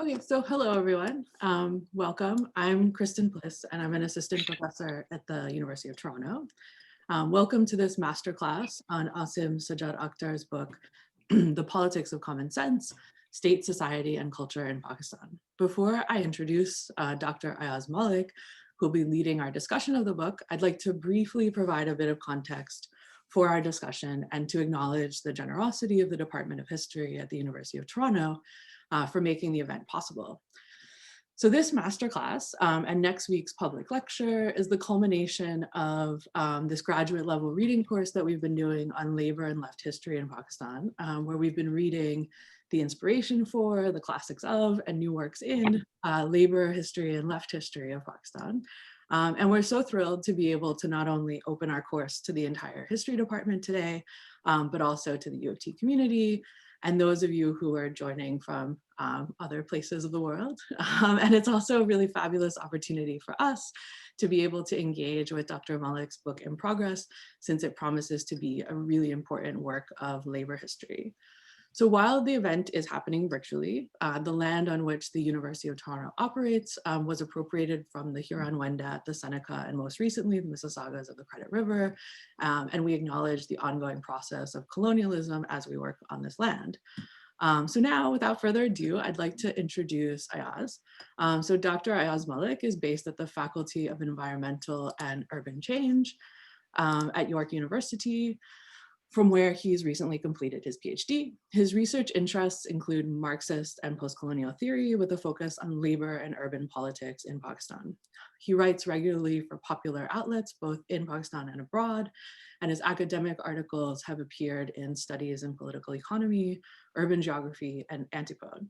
Okay, so hello everyone. Welcome. I'm Kristen Bliss and I'm an assistant professor at the University of Toronto. Welcome to this masterclass on Aasim Sajjad Akhtar's book, The Politics of Common Sense, State, Society, and Culture in Pakistan. Before I introduce Dr. Ayyaz Mallick, who will be leading our discussion of the book, I'd like to briefly provide a bit of context for our discussion and to acknowledge the generosity of the Department of History at the University of Toronto for making the event possible. So this masterclass and next week's public lecture is the culmination of this graduate level reading course that we've been doing on labor and left history in Pakistan, where we've been reading the inspiration for, the classics of, and new works in labor history and left history of Pakistan. And we're so thrilled to be able to not only open our course to the entire history department today, but also to the U of T community, and those of you who are joining from other places of the world. And it's also a really fabulous opportunity for us to be able to engage with Dr. Mallick's book in progress, since it promises to be a really important work of labor history. So while the event is happening virtually, the land on which the University of Toronto operates was appropriated from the Huron-Wendat, the Seneca, and most recently the Mississaugas of the Credit River. And we acknowledge the ongoing process of colonialism as we work on this land. So now, without further ado, I'd like to introduce Ayyaz. So Dr. Ayyaz Mallick is based at the Faculty of Environmental and Urban Change at York University, from where he's recently completed his PhD. His research interests include Marxist and post-colonial theory with a focus on labor and urban politics in Pakistan. He writes regularly for popular outlets, both in Pakistan and abroad, and his academic articles have appeared in Studies in Political Economy, Urban Geography, and Antipode.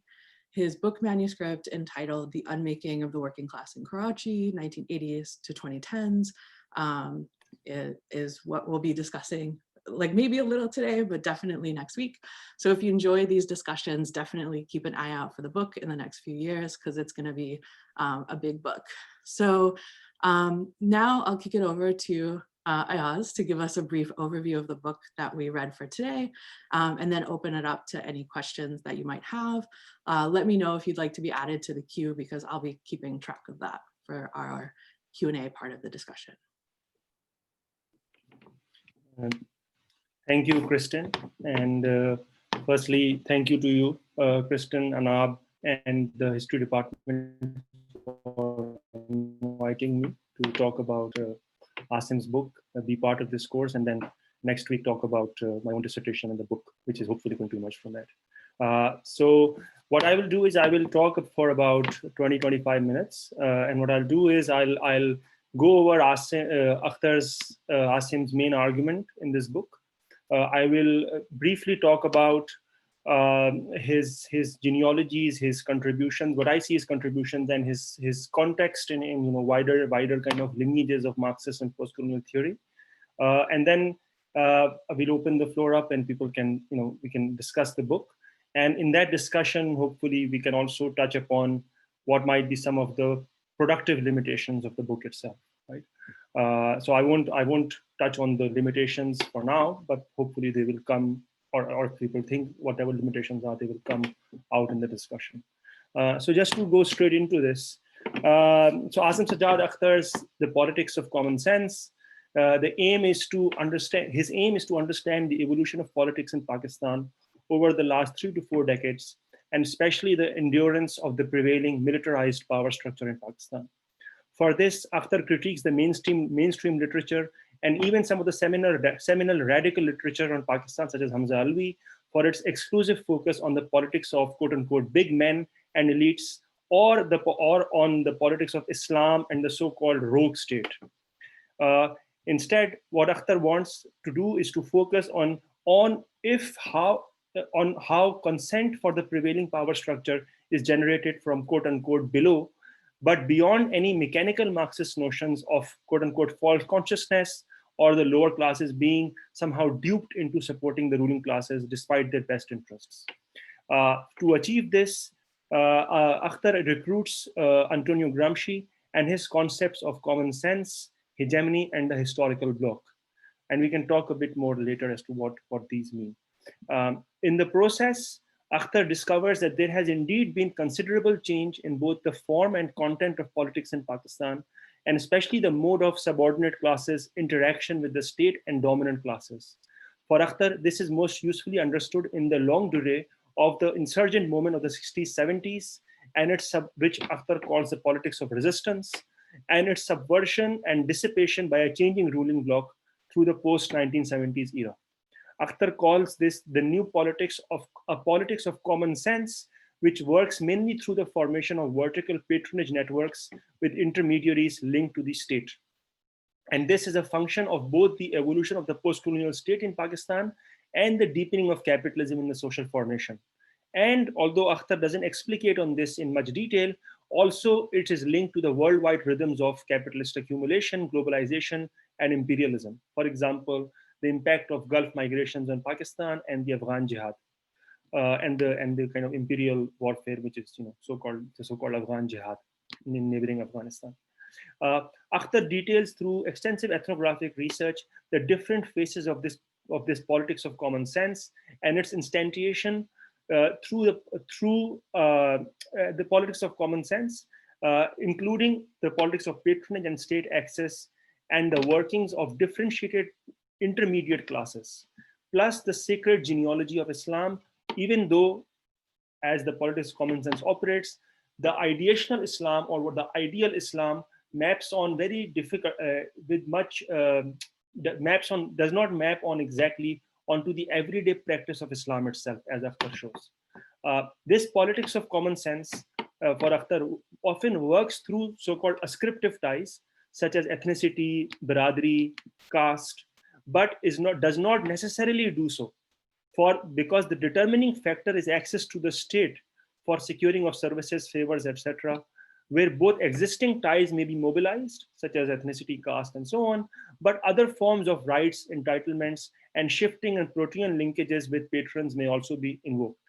His book manuscript, entitled The Unmaking of the Working Class in Karachi, 1980s to 2010s, is what we'll be discussing, like maybe a little today, but definitely next week. So if you enjoy these discussions, definitely keep an eye out for the book in the next few years, because it's going to be a big book. So now I'll kick it over to Ayyaz to give us a brief overview of the book that we read for today, and then open it up to any questions that you might have. Let me know if you'd like to be added to the queue, because I'll be keeping track of that for our Q&A part of the discussion. Thank you, Kristen. And firstly, thank you to you, Kristen, Anab, and the history department for inviting me to talk about Aasim's book, be part of this course, and then next week talk about my own dissertation in the book, which is hopefully going to emerge from that. So what I will do is I will talk for about 20-25 minutes. And what I'll do is I'll go over Akhtar's, Aasim's main argument in this book. I will briefly talk about his genealogies, his contributions, what I see as contributions, and his context in wider kind of lineages of Marxist and post-colonial theory, and then we'll open the floor up and people can we can discuss the book, and in that discussion hopefully we can also touch upon what might be some of the productive limitations of the book itself, right? So I won't touch on the limitations for now, but hopefully they will come, or if people think whatever limitations are, they will come out in the discussion. So just to go straight into this. So Aasim Sajjad Akhtar's The Politics of Common Sense, the aim is to understand, his aim is to understand the evolution of politics in Pakistan over the last 3 to 4 decades, and especially the endurance of the prevailing militarized power structure in Pakistan. For this, Akhtar critiques the mainstream literature and even some of the seminal radical literature on Pakistan, such as Hamza Alvi, for its exclusive focus on the politics of quote-unquote big men and elites, or on the politics of Islam and the so-called rogue state. Instead, what Akhtar wants to do is to focus on how consent for the prevailing power structure is generated from quote-unquote below, but beyond any mechanical Marxist notions of quote-unquote false consciousness or the lower classes being somehow duped into supporting the ruling classes despite their best interests. To achieve this, Akhtar recruits Antonio Gramsci and his concepts of common sense, hegemony, and the historical bloc. And we can talk a bit more later as to what these mean. In the process, Akhtar discovers that there has indeed been considerable change in both the form and content of politics in Pakistan, and especially the mode of subordinate classes' interaction with the state and dominant classes. For Akhtar, this is most usefully understood in the longue durée of the insurgent movement of the 60s, 70s, and which Akhtar calls the politics of resistance, and its subversion and dissipation by a changing ruling bloc through the post-1970s era. Akhtar calls this the new politics of a politics of common sense, which works mainly through the formation of vertical patronage networks with intermediaries linked to the state. And this is a function of both the evolution of the post-colonial state in Pakistan and the deepening of capitalism in the social formation. And although Akhtar doesn't explicate on this in much detail, also it is linked to the worldwide rhythms of capitalist accumulation, globalization, and imperialism. For example, the impact of Gulf migrations on Pakistan and the Afghan jihad, and the kind of imperial warfare, which is the so-called Afghan jihad in neighboring Afghanistan. Akhtar details through extensive ethnographic research the different phases of this politics of common sense and its instantiation through the politics of common sense, including the politics of patronage and state access and the workings of differentiated intermediate classes, plus the sacred genealogy of Islam, even though, as the politics of common sense operates, the ideational Islam or what the ideal Islam maps on very difficult, with much, does not map on exactly onto the everyday practice of Islam itself, as Akhtar shows. This politics of common sense for Akhtar often works through so-called ascriptive ties, such as ethnicity, biradari, caste, but does not necessarily do so, because the determining factor is access to the state for securing of services, favors, etc., where both existing ties may be mobilized, such as ethnicity, caste, and so on, but other forms of rights, entitlements, and shifting and protean linkages with patrons may also be invoked.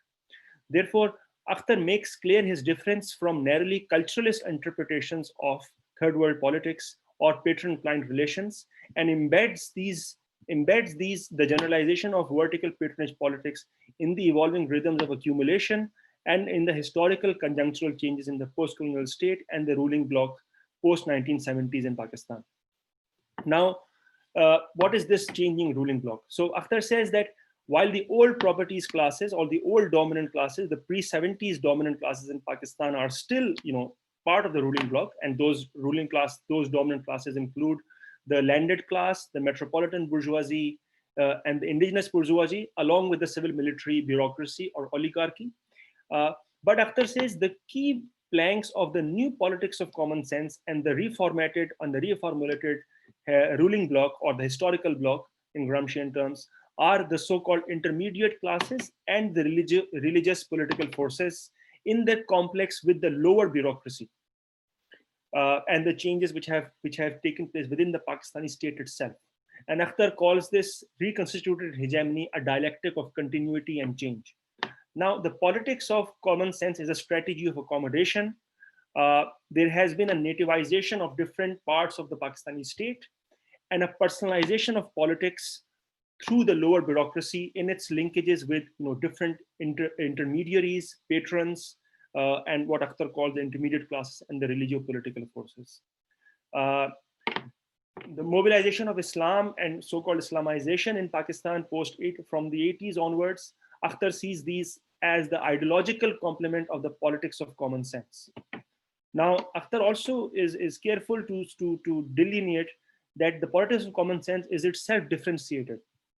Therefore, Akhtar makes clear his difference from narrowly culturalist interpretations of third world politics or patron-client relations, and embeds the generalization of vertical patronage politics in the evolving rhythms of accumulation and in the historical conjunctural changes in the post-colonial state and the ruling bloc post-1970s in Pakistan. Now, what is this changing ruling bloc? So Akhtar says that while the old properties classes or the old dominant classes, the pre-70s dominant classes in Pakistan are still, part of the ruling bloc, and those dominant classes include the landed class, the metropolitan bourgeoisie, and the indigenous bourgeoisie, along with the civil military bureaucracy or oligarchy. But Akhtar says the key planks of the new politics of common sense and the reformatted and the reformulated ruling bloc or the historical bloc in Gramscian terms are the so-called intermediate classes and the religious political forces in that complex with the lower bureaucracy. And the changes which have taken place within the Pakistani state itself. And Akhtar calls this reconstituted hegemony a dialectic of continuity and change. Now, the politics of common sense is a strategy of accommodation. There has been a nativization of different parts of the Pakistani state and a personalization of politics through the lower bureaucracy in its linkages with different intermediaries, patrons, and what Akhtar calls the intermediate classes and the religio-political forces. The mobilization of Islam and so-called Islamization in Pakistan from the 80s onwards, Akhtar sees these as the ideological complement of the politics of common sense. Now, Akhtar also is careful to delineate that the politics of common sense is itself differentiated.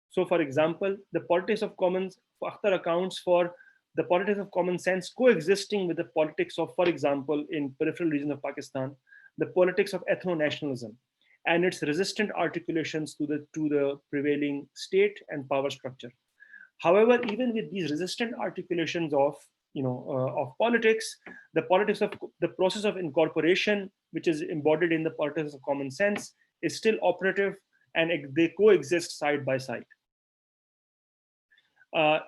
So, for example, the politics of Akhtar accounts for the politics of common sense coexisting with the politics of, for example, in peripheral regions of Pakistan, the politics of ethno-nationalism and its resistant articulations to the prevailing state and power structure. However, even with these resistant articulations of politics, the process of incorporation, which is embodied in the politics of common sense, is still operative, and they coexist side by side.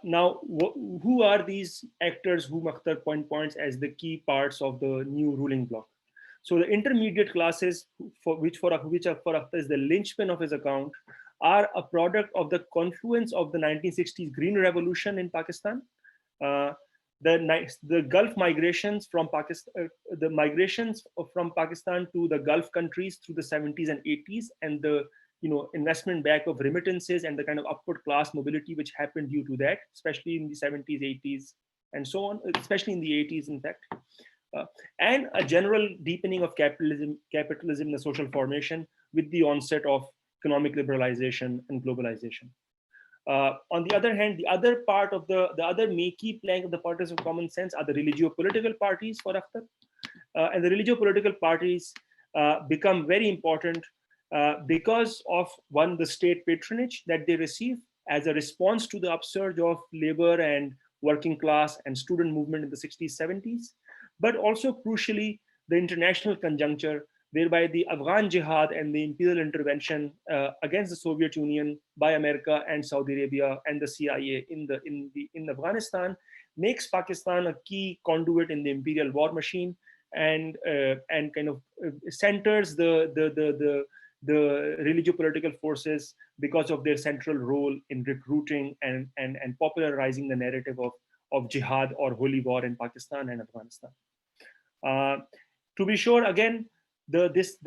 Now, who are these actors whom Akhtar points as the key parts of the new ruling bloc? So the intermediate classes, which for Akhtar is the linchpin of his account, are a product of the confluence of the 1960s Green Revolution in Pakistan, the Gulf migrations from Pakistan, the migrations from Pakistan to the Gulf countries through the 70s and 80s, and the investment back of remittances and the kind of upward class mobility which happened due to that, especially in the 70s, 80s, and so on, especially in the 80s, in fact, and a general deepening of capitalism in the social formation with the onset of economic liberalization and globalization. On the other hand, the other part of the other key plank of the politics of common sense are the religio-political parties for Akhtar. And the religio-political parties become very important because of, one, the state patronage that they receive as a response to the upsurge of labor and working class and student movement in the 60s, 70s, but also crucially, the international conjuncture whereby the Afghan jihad and the imperial intervention against the Soviet Union by America and Saudi Arabia and the CIA in Afghanistan makes Pakistan a key conduit in the imperial war machine, and kind of centers the religio-political forces because of their central role in recruiting and popularizing the narrative of jihad or holy war in Pakistan and Afghanistan. To be sure, again, this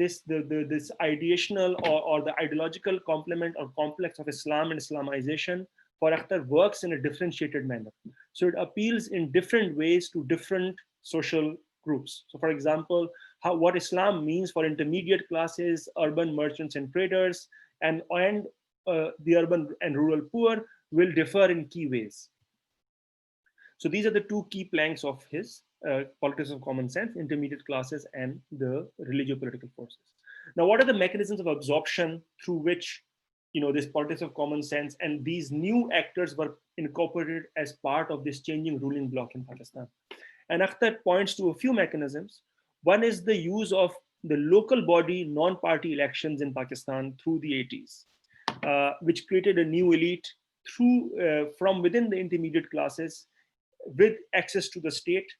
ideational or the ideological complement or complex of Islam and Islamization for Akhtar works in a differentiated manner. So it appeals in different ways to different social groups. So, for example, what Islam means for intermediate classes, urban merchants and traders, and the urban and rural poor will differ in key ways. So these are the two key planks of his politics of common sense: intermediate classes and the religio-political forces. Now, what are the mechanisms of absorption through which this politics of common sense and these new actors were incorporated as part of this changing ruling bloc in Pakistan? And Akhtar points to a few mechanisms. One is the use of the local body non-party elections in Pakistan through the 80s, which created a new elite from within the intermediate classes with access to the state,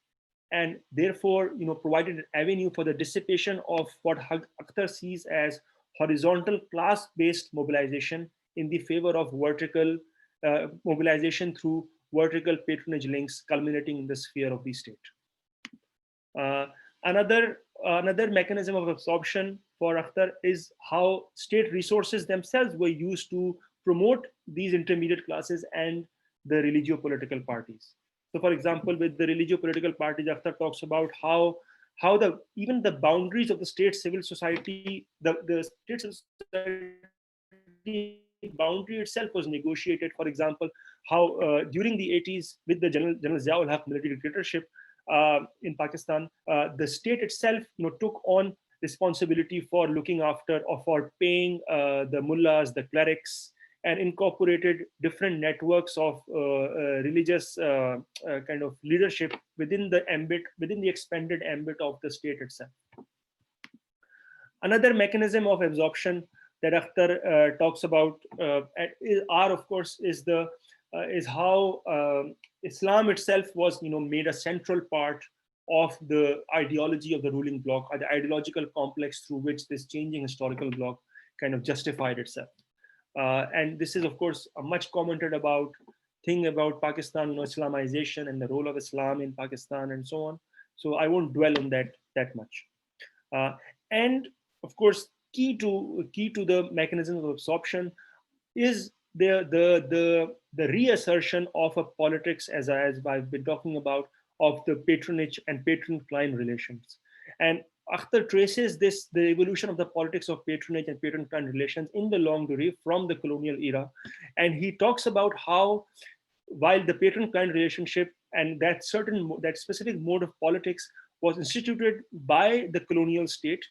and therefore provided an avenue for the dissipation of what Akhtar sees as horizontal class-based mobilization in the favor of vertical mobilization through vertical patronage links culminating in the sphere of the state. Another mechanism of absorption for Akhtar is how state resources themselves were used to promote these intermediate classes and the religio-political parties. So, for example, with the religio-political parties, Akhtar talks about how even the boundaries of the state civil society, the state society boundary itself was negotiated. For example, how during the 80s, with the General Zia-ul-Haq military dictatorship in Pakistan, the state itself took on responsibility for looking after or for paying the mullahs, the clerics, and incorporated different networks of religious kind of leadership within the expanded ambit of the state itself. Another mechanism of absorption that Akhtar talks about is how Islam itself was made a central part of the ideology of the ruling bloc, or the ideological complex through which this changing historical bloc kind of justified itself. And this is, of course, a much commented about thing about Pakistan, Islamization and the role of Islam in Pakistan and so on. So I won't dwell on that much. And of course, key to the mechanism of absorption is the reassertion of a politics, as I've been talking about, of the patronage and patron-client relations. And Akhtar traces the evolution of the politics of patronage and patron-client relations in the longue durée from the colonial era. And he talks about how, while the patron-client relationship and that specific mode of politics was instituted by the colonial state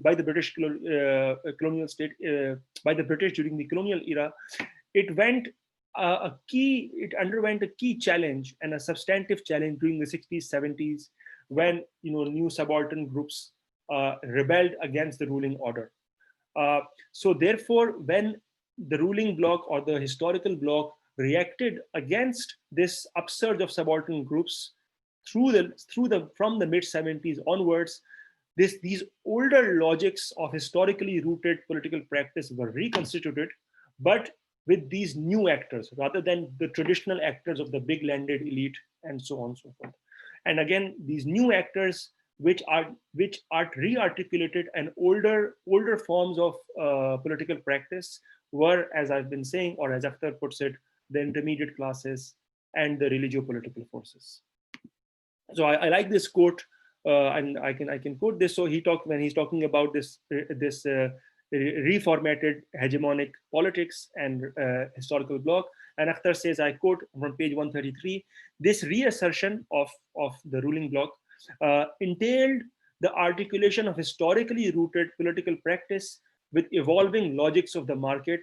by the British colonial state by the British during the colonial era, it underwent a key challenge and a substantive challenge during the 60s, 70s, when new subaltern groups rebelled against the ruling order. So therefore, when the ruling bloc or the historical bloc reacted against this upsurge of subaltern groups from the mid 70s onwards, these older logics of historically rooted political practice were reconstituted, but with these new actors rather than the traditional actors of the big landed elite and so on and so forth. And again, these new actors which are re-articulated and older forms of political practice were, as I've been saying, or as Akhtar puts it, the intermediate classes and the religio-political forces. So I like this quote, and I can quote this. So when he's talking about this reformatted hegemonic politics and historical bloc, and Akhtar says, I quote from page 133: this reassertion of the ruling bloc entailed the articulation of historically rooted political practice with evolving logics of the market,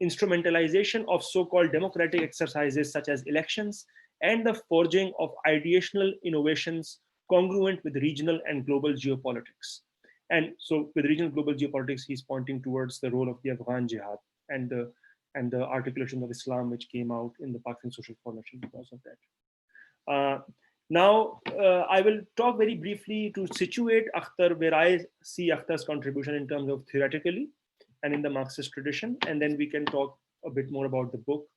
instrumentalization of so-called democratic exercises such as elections, and the forging of ideational innovations congruent with regional and global geopolitics. And so with regional global geopolitics, he's pointing towards the role of the Afghan jihad and the articulation of Islam, which came out in the Pakistan social formation because of that. Now, I will talk very briefly to situate Akhtar where I see Akhtar's contribution in terms of theoretically and in the Marxist tradition, and then we can talk a bit more about the book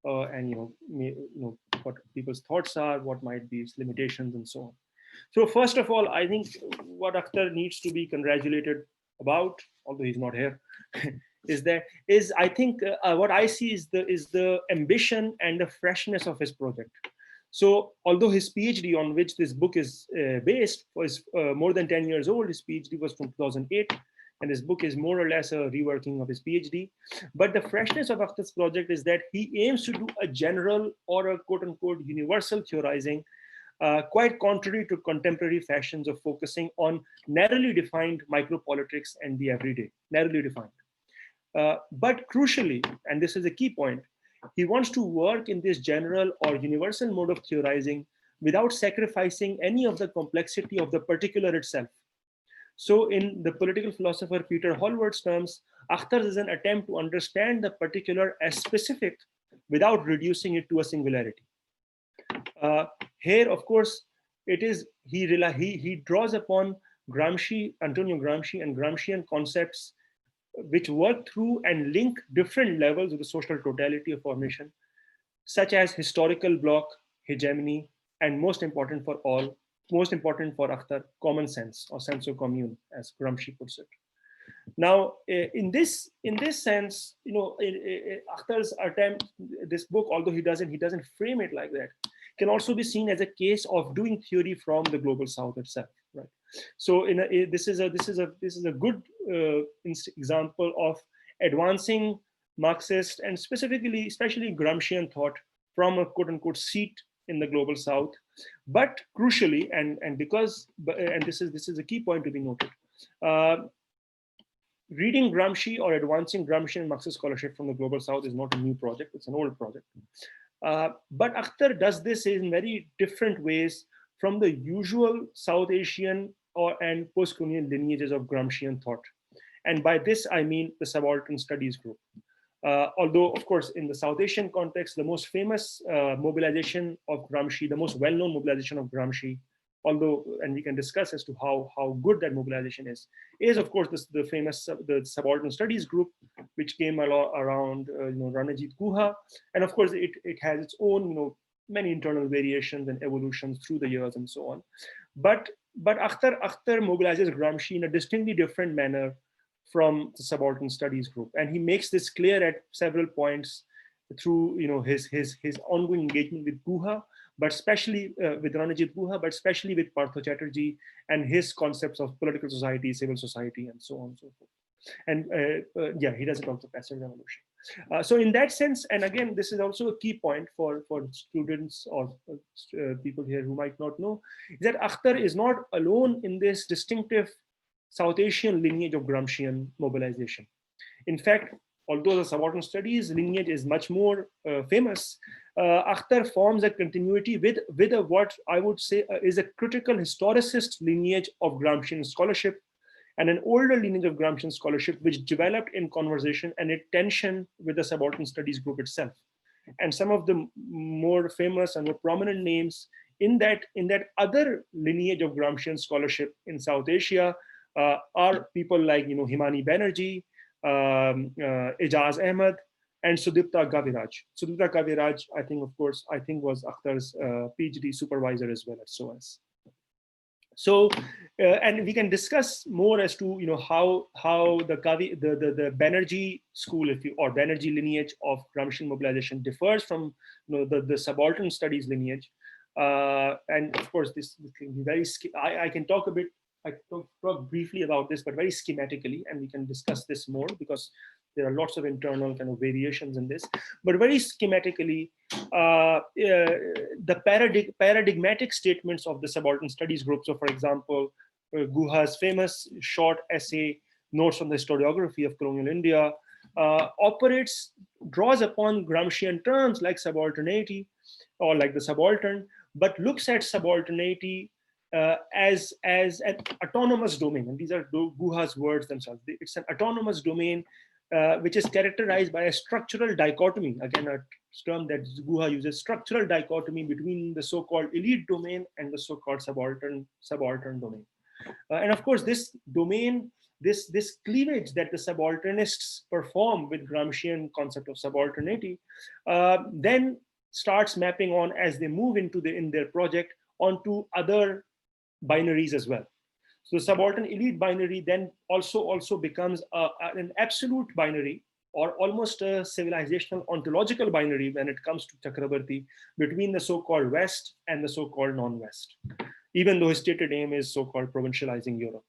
and what people's thoughts are, what might be its limitations, and so on. So first of all, I think what Akhtar needs to be congratulated about, although he's not here, is I think what I see is the ambition and the freshness of his project. So although his PhD on which this book is based was more than 10 years old, his PhD was from 2008, and this book is more or less a reworking of his PhD. But the freshness of Akhtar's project is that he aims to do a general or a quote unquote universal theorizing, quite contrary to contemporary fashions of focusing on narrowly defined micropolitics and the everyday, narrowly defined. But crucially, and this is a key point, he wants to work in this general or universal mode of theorizing without sacrificing any of the complexity of the particular itself. So in the political philosopher Peter Hallward's terms, Akhtar is an attempt to understand the particular as specific without reducing it to a singularity. Here, of course, it is he draws upon Antonio Gramsci and Gramscian concepts which work through and link different levels of the social totality of formation, such as historical bloc, hegemony, and most important for Akhtar, common sense or sense of commune, as Gramsci puts it. Now, in this sense, Akhtar's attempt, this book, although he doesn't frame it like that, can also be seen as a case of doing theory from the global South itself, right? So, this is a good example of advancing Marxist and especially Gramscian thought from a quote unquote seat in the global South, but crucially, and this is a key point to be noted. Reading Gramsci or advancing Gramscian and Marxist scholarship from the global South is not a new project; it's an old project. But Akhtar does this in very different ways from the usual South Asian and post-colonial lineages of Gramscian thought. And by this, I mean the subaltern studies group. Although, of course, in the South Asian context, the most famous mobilization of Gramsci, the most well-known mobilization of Gramsci, and we can discuss as to how good that mobilization is of course the famous the subaltern studies group, which came around Ranajit Guha, and of course it has its own many internal variations and evolutions through the years and so on. But Akhtar mobilizes Gramsci in a distinctly different manner from the subaltern studies group, and he makes this clear at several points through his ongoing engagement with Guha, but especially with Ranajit Guha, but especially with Partho Chatterjee and his concepts of political society, civil society, and so on and so forth. And he doesn't talk about passive revolution. So in that sense, and again, this is also a key point for students or people here who might not know, is that Akhtar is not alone in this distinctive South Asian lineage of Gramscian mobilization. In fact, although the subaltern studies lineage is much more famous, Akhtar forms a continuity with what I would say is a critical historicist lineage of Gramscian scholarship, and an older lineage of Gramscian scholarship which developed in conversation and in tension with the subaltern studies group itself. And some of the more famous and more prominent names in that other lineage of Gramscian scholarship in South Asia are people like Himani Banerjee, Ayyaz Ahmed, and Sudipta Gaviraj. Sudipta Gaviraj, I think, of course, I think was Akhtar's PhD supervisor as well at SOAS. So, and we can discuss more as to how the Banerjee school, or Banerjee lineage of Gramscian mobilization differs from the subaltern studies lineage, and of course this can be very. I can talk a bit. I can talk briefly about this, but very schematically, and we can discuss this more because there are lots of internal kind of variations in this. But very schematically, the paradigmatic statements of the subaltern studies group. So, for example, Guha's famous short essay, Notes on the Historiography of Colonial India, draws upon Gramscian terms like subalternity or like the subaltern, but looks at subalternity as an autonomous domain. And these are Guha's words themselves. It's an autonomous domain which is characterized by a structural dichotomy, again a term that Guha uses, structural dichotomy between the so-called elite domain and the so-called subaltern domain. And of course, this domain, this cleavage that the subalternists perform with Gramscian concept of subalternity, then starts mapping on, as they move into in their project, onto other binaries as well. So the subaltern elite binary then also becomes an absolute binary, or almost a civilizational ontological binary when it comes to Chakrabarti, between the so-called West and the so-called non-West, even though his stated aim is so-called provincializing Europe.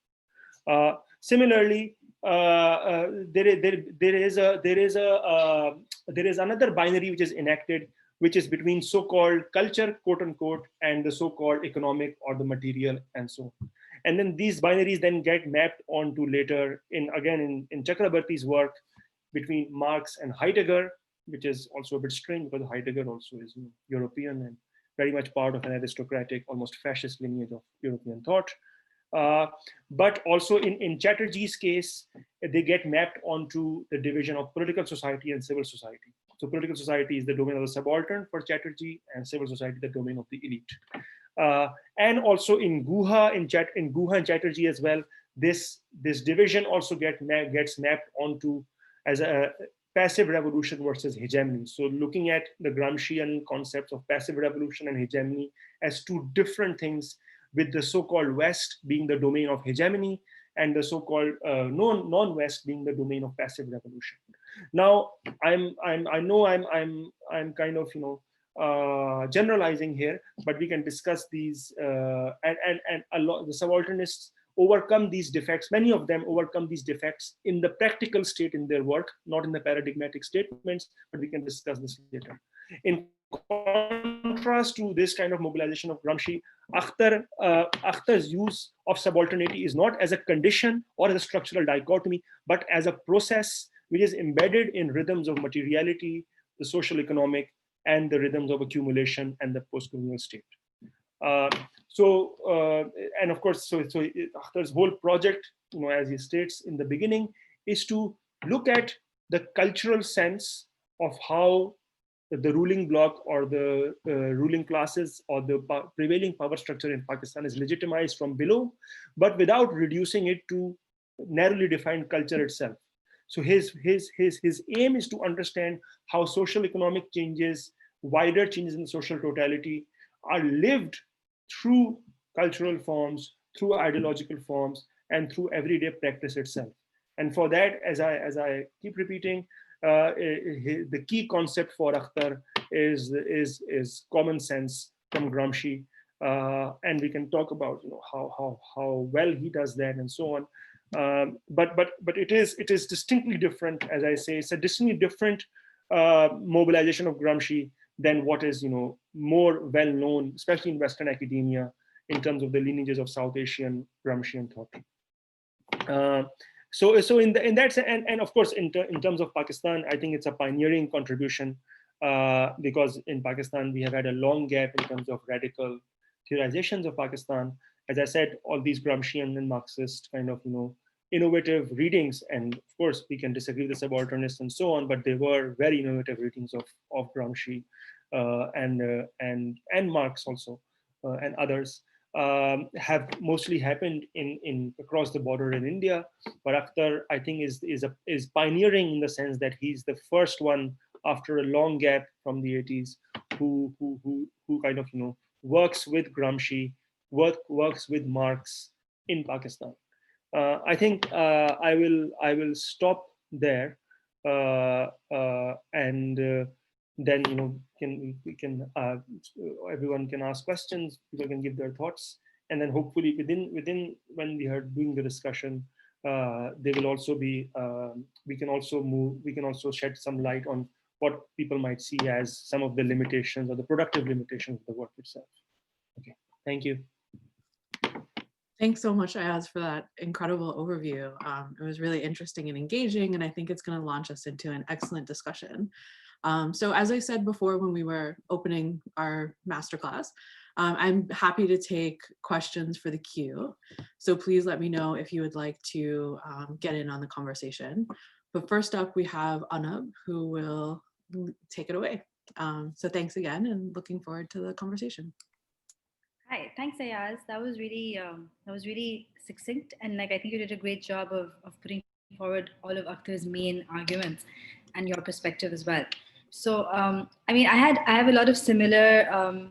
Similarly, there is another binary which is enacted, which is between so-called culture, quote unquote, and the so-called economic or the material, and so on. And then these binaries then get mapped onto later in Chakrabarti's work between Marx and Heidegger, which is also a bit strange because Heidegger also is European and very much part of an aristocratic, almost fascist lineage of European thought. But also in Chatterjee's case, they get mapped onto the division of political society and civil society. So political society is the domain of the subaltern for Chatterjee, and civil society the domain of the elite. And also in Guha, in Guha and Chatterjee as well, this division also gets mapped onto as a passive revolution versus hegemony. So looking at the Gramscian concepts of passive revolution and hegemony as two different things, with the so-called West being the domain of hegemony and the so-called non-West being the domain of passive revolution. Now, I know I'm kind of generalizing here, but we can discuss these and a lot the subalternists overcome these defects. Many of them overcome these defects in the practical state in their work, not in the paradigmatic statements, but we can discuss this later. In contrast to this kind of mobilization of Gramsci, Akhtar's use of subalternity is not as a condition or as a structural dichotomy, but as a process which is embedded in rhythms of materiality, the social economic, and the rhythms of accumulation and the post-colonial state. And of course, so Akhtar's whole project, as he states in the beginning, is to look at the cultural sense of how the ruling bloc or the ruling classes or the prevailing power structure in Pakistan is legitimized from below, but without reducing it to narrowly defined culture itself. So his aim is to understand how social economic changes, wider changes in social totality, are lived through cultural forms, through ideological forms, and through everyday practice itself. And for that, as I keep repeating, the key concept for Akhtar is common sense from Gramsci, and we can talk about how well he does that and so on. But it is distinctly different, as I say. It's a distinctly different mobilization of Gramsci than what is more well known, especially in Western academia, in terms of the lineages of South Asian Gramscian thought. So in that sense, and of course in terms of Pakistan, I think it's a pioneering contribution because in Pakistan we have had a long gap in terms of radical theorizations of Pakistan. As I said, all these Gramscian and Marxist kind of innovative readings, and of course we can disagree with the subalternists and so on, but they were very innovative readings of Gramsci and Marx also and others. Have mostly happened in across the border in India, but Akhtar, I think, is pioneering in the sense that he's the first one after a long gap from the 80s, who kind of works with Gramsci, works with Marx in Pakistan. I think I will stop there, and then we can everyone can ask questions, people can give their thoughts, and then hopefully within when we are doing the discussion, they will also be we can also shed some light on what people might see as some of the limitations or the productive limitations of the work itself. Okay, thank you. Thanks so much, Ayyaz, for that incredible overview. It was really interesting and engaging, and I think it's going to launch us into an excellent discussion. So as I said before when we were opening our masterclass, I'm happy to take questions for the queue. So please let me know if you would like to get in on the conversation. But first up, we have Anab, who will take it away. So thanks again, and looking forward to the conversation. Hi, thanks, Ayyaz. That was really succinct, and like I think you did a great job of putting forward all of Akhtar's main arguments and your perspective as well. So, I mean, I have a lot of similar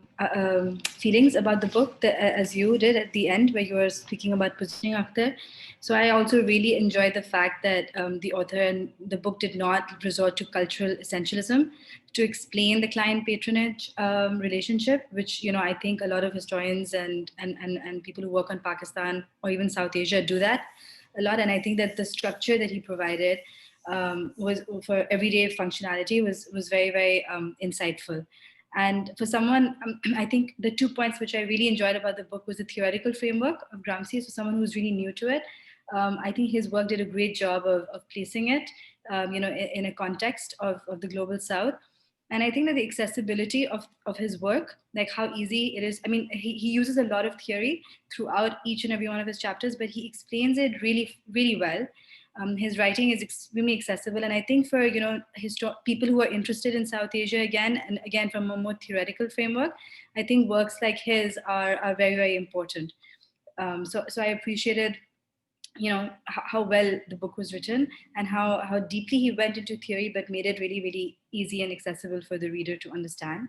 feelings about the book as you did at the end, where you were speaking about positioning Akhtar. So, I also really enjoyed the fact that the author and the book did not resort to cultural essentialism to explain the client patronage relationship, which I think a lot of historians and people who work on Pakistan or even South Asia do that a lot. And I think that the structure that he provided was for everyday functionality was very, very insightful. And for someone, I think the 2 points which I really enjoyed about the book was the theoretical framework of Gramsci. So someone who's really new to it, I think his work did a great job of placing it, in a context of the global South. And I think that the accessibility of his work, like how easy it is. I mean, he uses a lot of theory throughout each and every one of his chapters, but he explains it really, really well. His writing is extremely accessible, and I think for people who are interested in South Asia again from a more theoretical framework, I think works like his are very, very important. So I appreciated how well the book was written and how deeply he went into theory, but made it really, really easy and accessible for the reader to understand.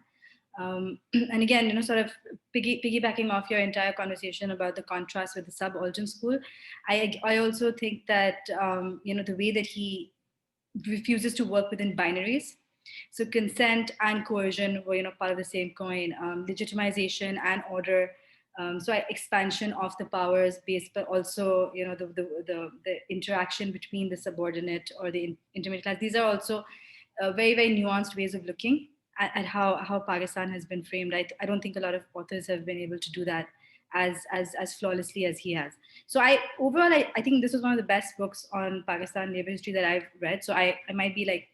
And again, sort of piggybacking off your entire conversation about the contrast with the subaltern school, I also think that the way that he refuses to work within binaries. So consent and coercion were part of the same coin. Legitimization and order. So expansion of the powers base, but also the interaction between the subordinate or the intermediate class. These are also very, very nuanced ways of looking at how Pakistan has been framed. I don't think a lot of authors have been able to do that as flawlessly as he has. So I think this was one of the best books on Pakistan labor history that I've read. So I might be like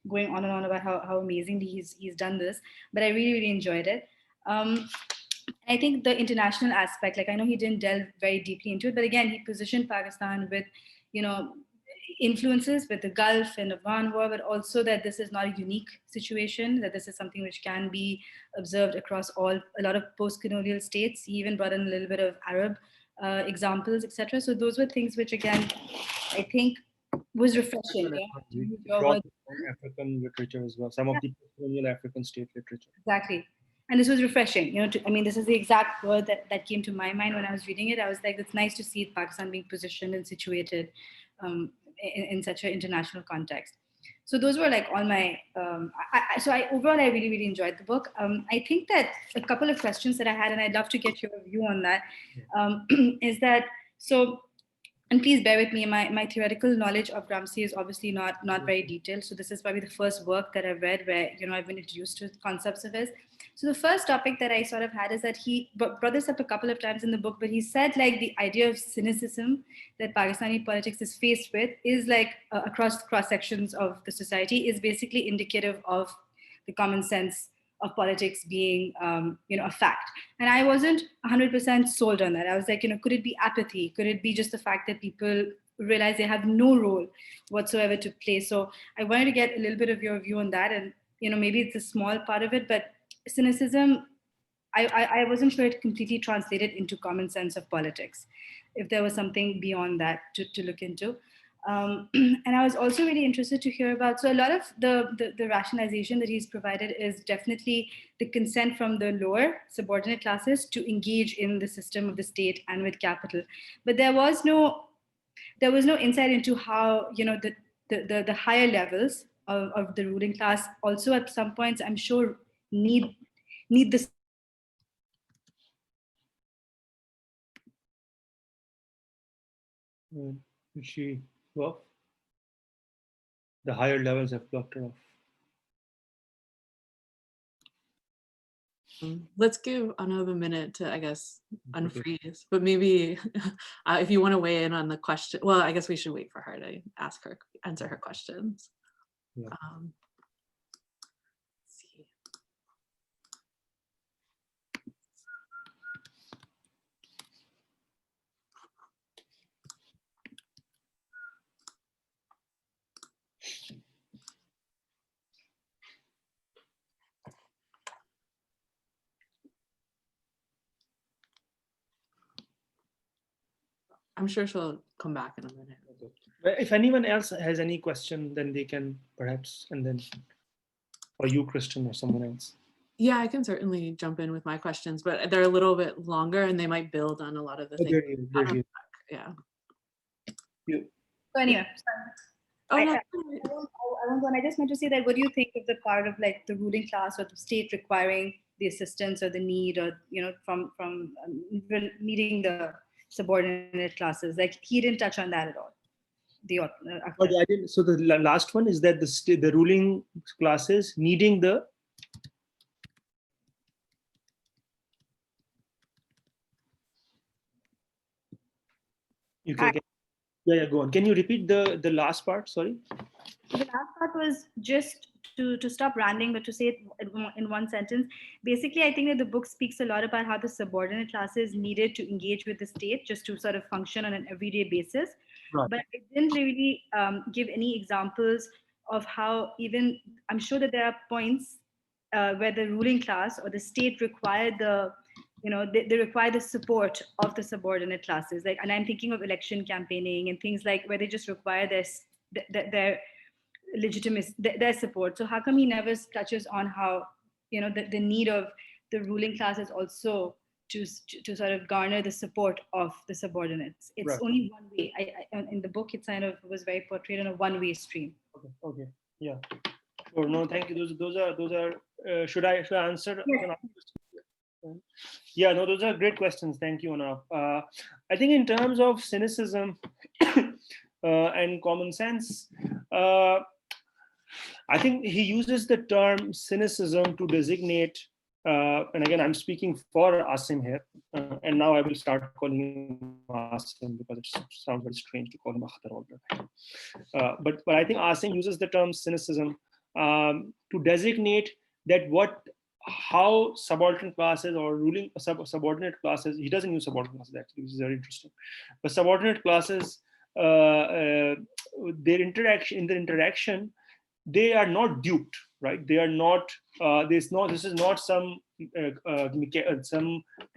going on and on about how amazingly he's done this, but I really, really enjoyed it. I think the international aspect, like I know he didn't delve very deeply into it, but again, he positioned Pakistan with, influences with the Gulf and Afghan war, but also that this is not a unique situation, that this is something which can be observed across a lot of post-colonial states. He even brought in a little bit of Arab examples, etc. So those were things which, again, I think was refreshing. African literature as well, some of the colonial African state literature. Exactly. And this was refreshing, this is the exact word that came to my mind when I was reading it. I was like, it's nice to see Pakistan being positioned and situated in such an international context. So those were like all my, overall, I really, really enjoyed the book. I think that a couple of questions that I had, and I'd love to get your view on that, is that, and please bear with me, my theoretical knowledge of Gramsci is obviously not very detailed. So this is probably the first work that I've read where, I've been introduced to concepts of his. So the first topic that I sort of had is that he brought this up a couple of times in the book, but he said like the idea of cynicism that Pakistani politics is faced with is like across cross sections of the society is basically indicative of the common sense of politics being, a fact. And I wasn't 100% sold on that. I was like, could it be apathy? Could it be just the fact that people realize they have no role whatsoever to play? So I wanted to get a little bit of your view on that. And, maybe it's a small part of it, but cynicism, I wasn't sure it completely translated into common sense of politics, if there was something beyond that to look into. And I was also really interested to hear about, so a lot of the rationalization that he's provided is definitely the consent from the lower subordinate classes to engage in the system of the state and with capital. But there was no insight into how, the higher levels of the ruling class also at some points, I'm sure, need the Is she off? The higher levels have blocked her off. Let's give another minute to, I guess, unfreeze. But maybe if you want to weigh in on the question, well, I guess we should wait for her to answer her questions. Yeah. Let's see. I'm sure she'll come back in a minute. If anyone else has any question, then they can perhaps, and then, or you, Kristen, or someone else. Yeah, I can certainly jump in with my questions, but they're a little bit longer and they might build on a lot of the things. Yeah. So anyway, Oh, no. I just meant to say that, what do you think of the part of like the ruling class or the state requiring the assistance or the need, or from meeting the subordinate classes? Like, he didn't touch on that at all. But I didn't. So the last one is that the ruling classes needing the. You can, yeah, go on. Can you repeat the last part? Sorry. The last part was just to stop ranting, but to say it in one sentence. Basically, I think that the book speaks a lot about how the subordinate classes needed to engage with the state just to sort of function on an everyday basis. Right. But it didn't really give any examples of how, even, I'm sure that there are points where the ruling class or the state required they require the support of the subordinate classes. Like, and I'm thinking of election campaigning and things like where they just require their legitimacy, their support. So how come he never touches on how the need of the ruling class is also to sort of garner the support of the subordinates? It's right. Only one way. In the book, it kind of was very portrayed on a one-way stream. Okay. Yeah. Sure. No, thank you. Those are. Should I answer? Yes. Yeah, no, those are great questions. Thank you, Anna. I think in terms of cynicism and common sense, I think he uses the term cynicism to designate, and again, I'm speaking for Aasim here, and now I will start calling him Aasim because it sounds very strange to call him Akhtar all the time. But I think Aasim uses the term cynicism to designate that how subordinate classes or ruling subordinate classes, he doesn't use subordinate classes actually, which is very interesting, but subordinate classes, their interaction, they are not duped, right? They are not, this is not some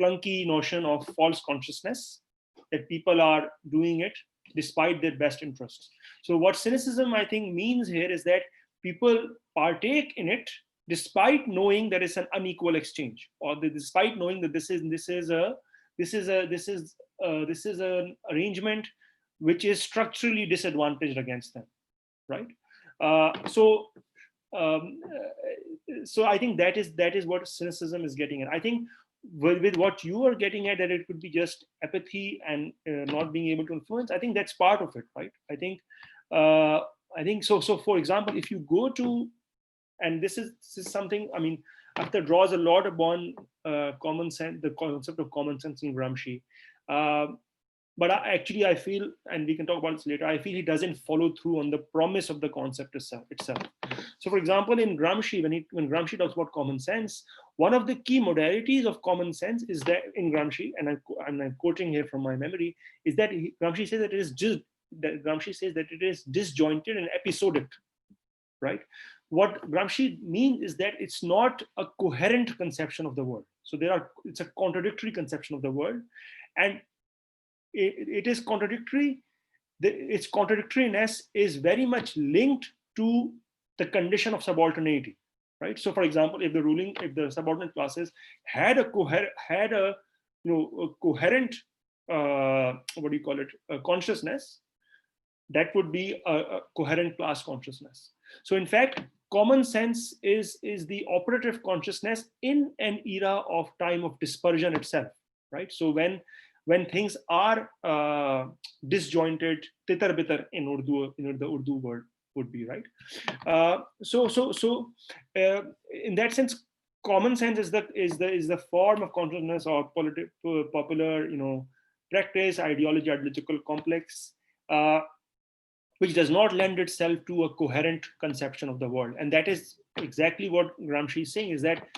clunky notion of false consciousness that people are doing it despite their best interests. So what cynicism, I think, means here is that people partake in it despite knowing that it's an unequal exchange, or despite knowing that this is an arrangement which is structurally disadvantaged against them, right? So I think that is what cynicism is getting at. I think with what you are getting at, that it could be just apathy and not being able to influence. I think that's part of it, right? I think so. So for example, if you go to, and this is something, I mean, Akhtar draws a lot upon common sense, the concept of common sense in Gramsci. But I feel, and we can talk about this later, I feel he doesn't follow through on the promise of the concept itself. So for example, in Gramsci, when Gramsci talks about common sense, one of the key modalities of common sense is that in Gramsci, and I'm quoting here from my memory, is that Gramsci says that it is disjointed and episodic, right? What Gramsci means is that it's not a coherent conception of the world. So it's a contradictory conception of the world, and it is contradictory its contradictoriness is very much linked to the condition of subalternity, right? So, for example, if the subordinate classes had a coherent, what do you call it, consciousness, that would be a coherent class consciousness. So, in fact, common sense is the operative consciousness in an era of time of dispersion itself, right? So when things are disjointed, titar bitar in Urdu, the Urdu word would be, right? In that sense, common sense is the form of consciousness or popular, practice, ideological complex, which does not lend itself to a coherent conception of the world. And that is exactly what Gramsci is saying, is that,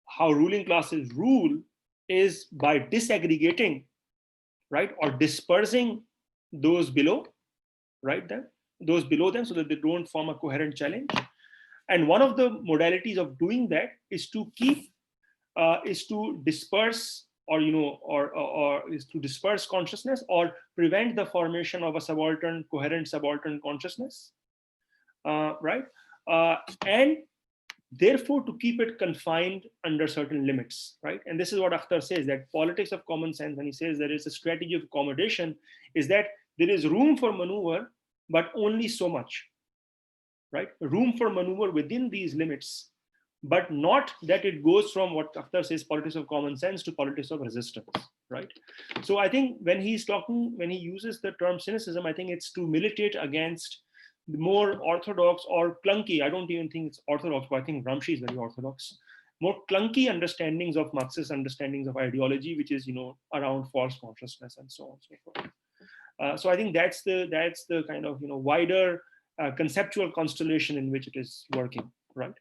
how ruling classes rule is by disaggregating, right, or dispersing those below, right, those below them, so that they don't form a coherent challenge. And one of the modalities of doing that is to disperse, or is to disperse consciousness, or prevent the formation of a coherent subaltern consciousness, right? And therefore to keep it confined under certain limits, right? And this is what Akhtar says, that politics of common sense, when he says there is a strategy of accommodation, is that there is room for maneuver, but only so much, right? Room for maneuver within these limits, but not that it goes from what Akhtar says, politics of common sense, to politics of resistance, right? So I think when he uses the term cynicism, I think it's to militate against the more orthodox or clunky, I don't even think it's orthodox, but I think Gramsci is very orthodox, more clunky understandings of Marxist understandings of ideology, which is, around false consciousness and so on and so forth. So I think that's the kind of, wider conceptual constellation in which it is working, right?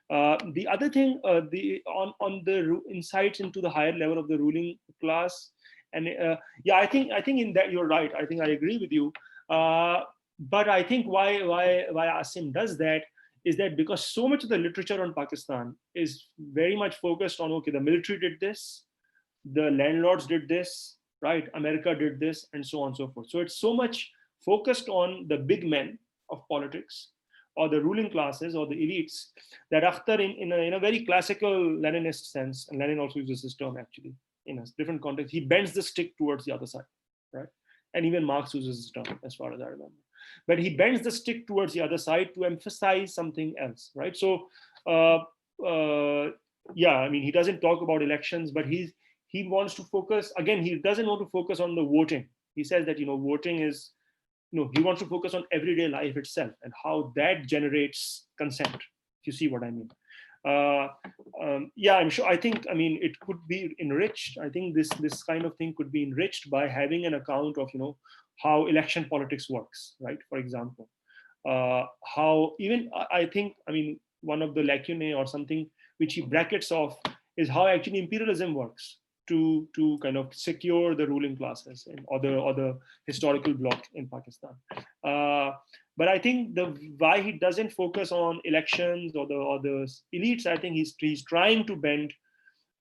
The other thing, on the insights into the higher level of the ruling class, and yeah, I think in that you're right. I think I agree with you. But I think why Aasim does that is that because so much of the literature on Pakistan is very much focused on, okay, the military did this, the landlords did this, right? America did this, and so on and so forth. So it's so much focused on the big men of politics, or the ruling classes, or the elites, that Akhtar, in a very classical Leninist sense, and Lenin also uses this term actually in a different context, he bends the stick towards the other side, right? And even Marx uses this term, as far as I remember. But he bends the stick towards the other side to emphasize something else, right? So, yeah, I mean, he doesn't talk about elections, but he wants to focus, again, he doesn't want to focus on the voting. He says that, voting is, he wants to focus on everyday life itself and how that generates consent, if you see what I mean. Yeah, I'm sure. I think, I mean, it could be enriched. I think this kind of thing could be enriched by having an account of, how election politics works, right? For example, how even, I think, I mean, one of the lacunae or something which he brackets off is how actually imperialism works to kind of secure the ruling classes or the historical bloc in Pakistan. But I think why he doesn't focus on elections or the elites, I think he's trying to bend,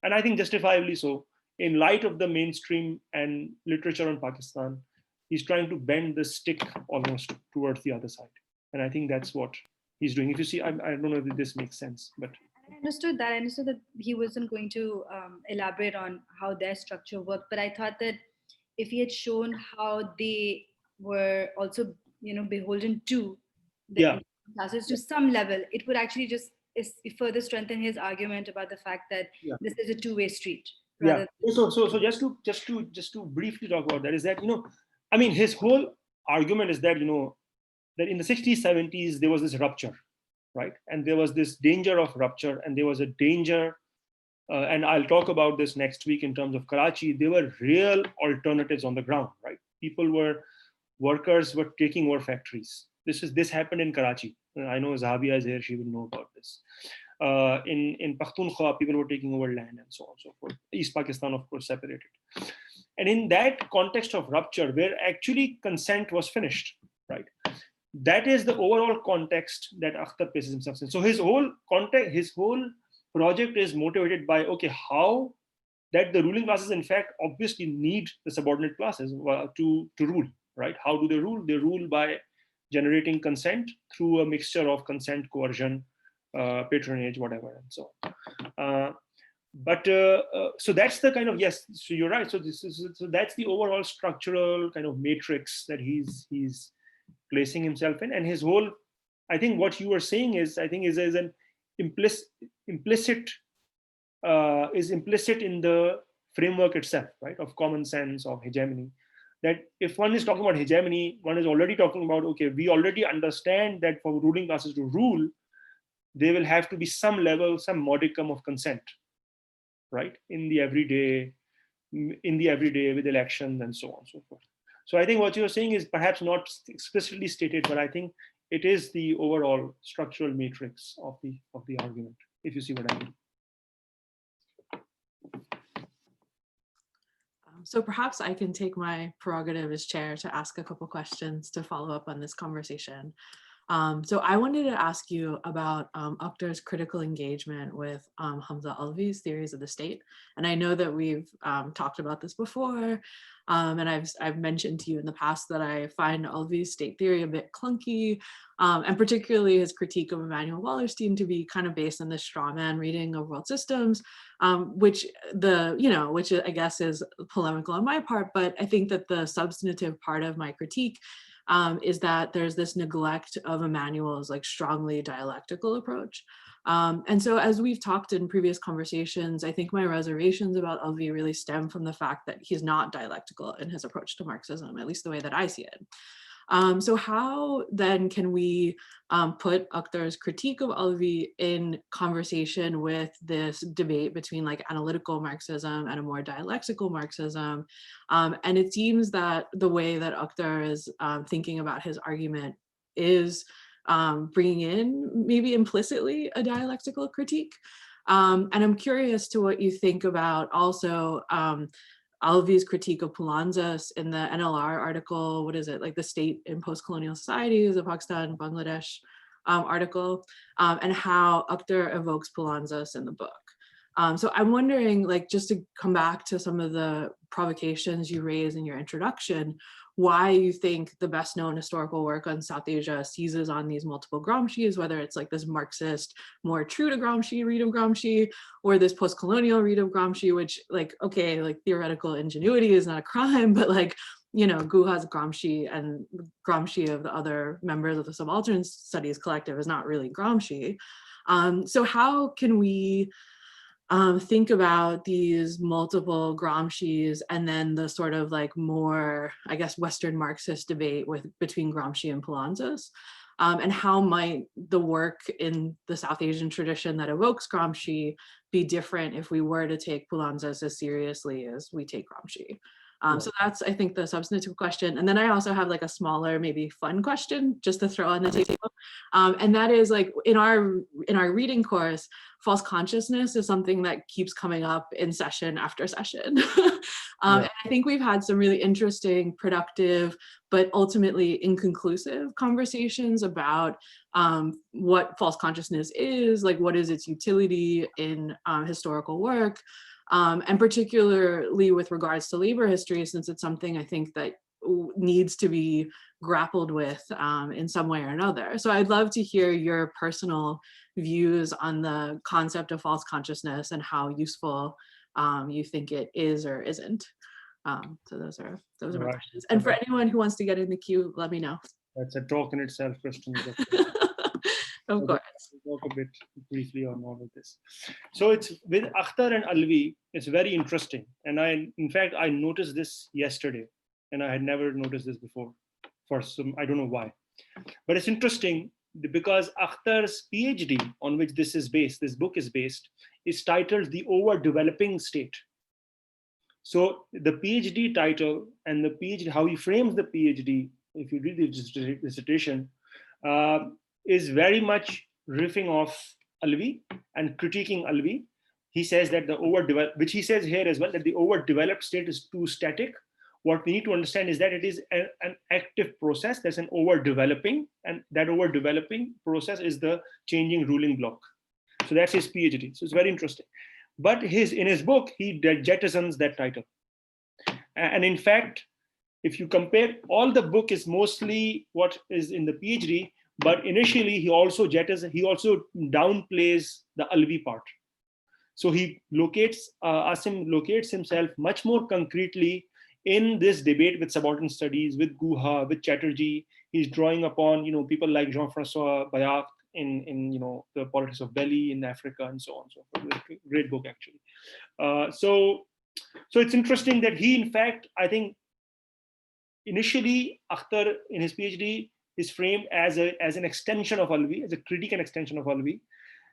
and I think justifiably so, in light of the mainstream and literature on Pakistan, he's trying to bend the stick almost towards the other side. And I think that's what he's doing. If you see, I don't know if this makes sense, but I understood that he wasn't going to elaborate on how their structure worked, but I thought that if he had shown how they were also, beholden to the yeah, classes to some level, it would actually just further strengthen his argument about the fact that yeah, this is a two-way street. yeah. Rather So just to briefly talk about that, is that, I mean, his whole argument is that, that in the 60s, 70s, there was this rupture, right? And there was this danger of rupture, and there was a danger, and I'll talk about this next week in terms of Karachi. There were real alternatives on the ground, right? Workers were taking over factories. This happened in Karachi. I know Zahabia is here; she will know about this. In Pakhtunkhwa, people were taking over land and so on and so forth. East Pakistan, of course, separated. And in that context of rupture, where actually consent was finished, right? That is the overall context that Akhtar places himself in. So his whole project is motivated by, okay, how that the ruling classes, in fact, obviously need the subordinate classes to rule, right? How do they rule? They rule by generating consent through a mixture of consent, coercion, patronage, whatever, and so on. So that's the kind of, yes, so you're right. So so that's the overall structural kind of matrix that he's placing himself in, and his whole, I think what you were saying is, I think is an implicit is implicit in the framework itself, right, of common sense, of hegemony. That if one is talking about hegemony, one is already talking about, okay, we already understand that for ruling classes to rule, there will have to be some level, some modicum of consent, right, in the everyday with elections and so on and so forth. So I think what you're saying is perhaps not explicitly stated, but I think it is the overall structural matrix of the argument, if you see what I mean. So perhaps I can take my prerogative as chair to ask a couple questions to follow up on this conversation. So I wanted to ask you about Akhtar's critical engagement with Hamza Alvi's theories of the state. And I know that we've talked about this before, and I've mentioned to you in the past that I find Alvi's state theory a bit clunky, and particularly his critique of Immanuel Wallerstein to be kind of based on this straw man reading of world systems, which I guess is polemical on my part, but I think that the substantive part of my critique is that there's this neglect of Immanuel's like strongly dialectical approach. And so as we've talked in previous conversations, I think my reservations about Alvi really stem from the fact that he's not dialectical in his approach to Marxism, at least the way that I see it. So how then can we put Akhtar's critique of Alvi in conversation with this debate between like analytical Marxism and a more dialectical Marxism? And it seems that the way that Akhtar is thinking about his argument is bringing in maybe implicitly a dialectical critique. And I'm curious to what you think about also Alvi's critique of Pulanzas in the NLR article, what is it, like the state in post-colonial societies of Pakistan, Bangladesh article, and how Akhtar evokes Pulanzas in the book. So I'm wondering, like, just to come back to some of the provocations you raised in your introduction, why you think the best known historical work on South Asia seizes on these multiple Gramsci's, whether it's like this Marxist, more true to Gramsci read of Gramsci, or this post-colonial read of Gramsci, which like, okay, like theoretical ingenuity is not a crime, but like, you know, Guha's Gramsci and Gramsci of the other members of the Subaltern Studies Collective is not really Gramsci. So how can we think about these multiple Gramsci's and then the sort of like more, I guess, Western Marxist debate between Gramsci and Pulanzas? And how might the work in the South Asian tradition that evokes Gramsci be different if we were to take Pulanzas as seriously as we take Gramsci? So that's, I think, the substantive question. And then I also have like a smaller, maybe fun question just to throw on the table. And that is like in our reading course, false consciousness is something that keeps coming up in session after session. And I think we've had some really interesting, productive, but ultimately inconclusive conversations about what false consciousness is, like what is its utility in historical work. And particularly with regards to labor history, since it's something I think that needs to be grappled with in some way or another. So I'd love to hear your personal views on the concept of false consciousness and how useful you think it is or isn't. So those are my questions. And for anyone who wants to get in the queue, let me know. That's a talk in itself, Kristen. Of course. We'll talk a bit briefly on all of this. So it's with Akhtar and Alvi, it's very interesting. And in fact, I noticed this yesterday and I had never noticed this before for some, I don't know why, but it's interesting because Akhtar's PhD on which this book is based, is titled The Overdeveloping State. So the PhD title and the PhD, how he frames the PhD, if you read the dissertation, is very much riffing off Alvi and critiquing Alvi. He says that the overdeveloped, which he says here as well, that the overdeveloped state is too static. What we need to understand is that it is an active process. There's an overdeveloping, and that overdeveloping process is the changing ruling block. So that's his PhD. So it's very interesting. But in his book, he jettisons that title. And in fact, if you compare, all the book is mostly what is in the PhD, but initially he also downplays the Alvi part. So he Aasim locates himself much more concretely in this debate with subaltern studies, with Guha, with Chatterjee. He's drawing upon, people like Jean-François Bayard in the politics of Delhi in Africa and so on. So great book actually. So it's interesting that he, in fact, I think initially Akhtar in his PhD is framed as an extension of Alvi, as a critique and extension of Alvi,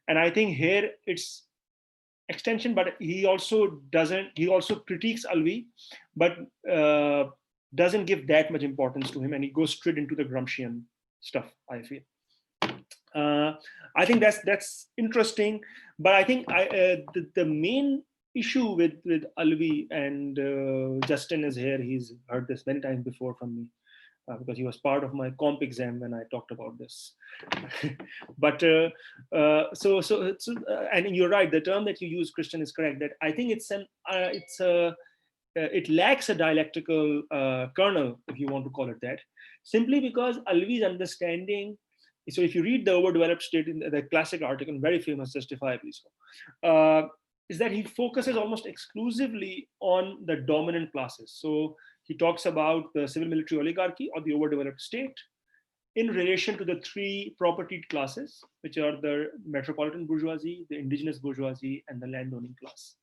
and I think here it's extension, but he also critiques Alvi, but doesn't give that much importance to him, and he goes straight into the Gramscian stuff, I feel. I think that's interesting, but I think the main issue with Alvi, and Justin is here, he's heard this many times before from me, because he was part of my comp exam when I talked about this. But and you're right, the term that you use, Christian, is correct. That I think it lacks a dialectical kernel, if you want to call it that, simply because Alvi's understanding. So if you read the Overdeveloped State in the classic article, very famous, justifiably so, is that he focuses almost exclusively on the dominant classes. So he talks about the civil military oligarchy or the overdeveloped state in relation to the three propertied classes, which are the metropolitan bourgeoisie, the indigenous bourgeoisie, and the landowning class.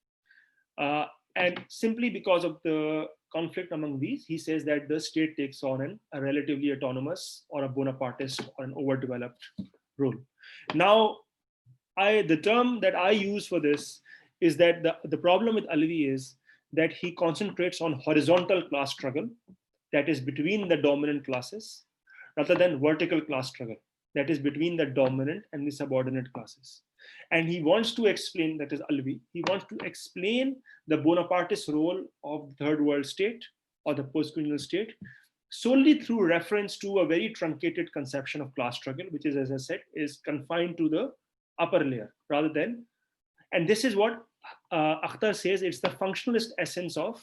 And simply because of the conflict among these, he says that the state takes on a relatively autonomous or a Bonapartist or an overdeveloped role. Now, the term that I use for this is that the problem with Alvi is that he concentrates on horizontal class struggle, that is between the dominant classes, rather than vertical class struggle, that is between the dominant and the subordinate classes. And he wants to explain, that is Alvi, he wants to explain the Bonapartist role of the third world state or the post-colonial state solely through reference to a very truncated conception of class struggle, which is, as I said, is confined to the upper layer rather than, and this is what Akhtar says, it's the functionalist essence of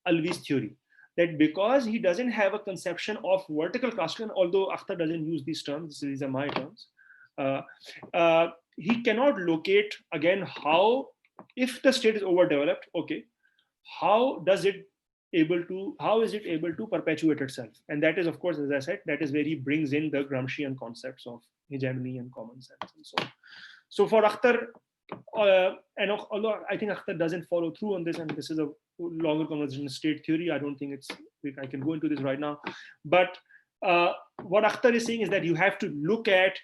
Alvi's theory. That because he doesn't have a conception of vertical class struggle, although Akhtar doesn't use these terms, these are my terms, he cannot locate again how, if the state is overdeveloped, okay, how is it able to perpetuate itself? And that is, of course, as I said, that is where he brings in the Gramscian concepts of hegemony and common sense and so on. So for Akhtar, and although I think Akhtar doesn't follow through on this, and this is a longer conversation, state theory, I don't think I can go into this right now. But what Akhtar is saying is that you have to look at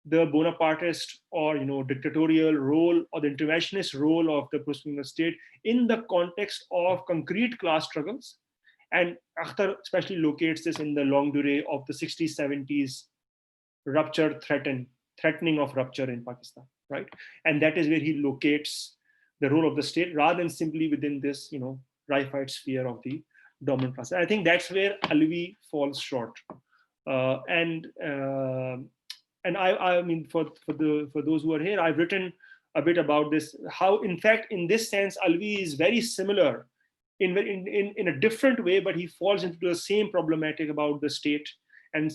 the Bonapartist or dictatorial role or the interventionist role of the post-colonial state in the context of concrete class struggles. And Akhtar especially locates this in the longue durée of the 60s, 70s threatening of rupture in Pakistan, right? And that is where he locates the role of the state rather than simply within this, rarefied sphere of the dominant class. I think that's where Alvi falls short. And I mean, for those who are here, I've written a bit about this. How, in fact, in this sense, Alvi is very similar in a different way, but he falls into the same problematic about the state and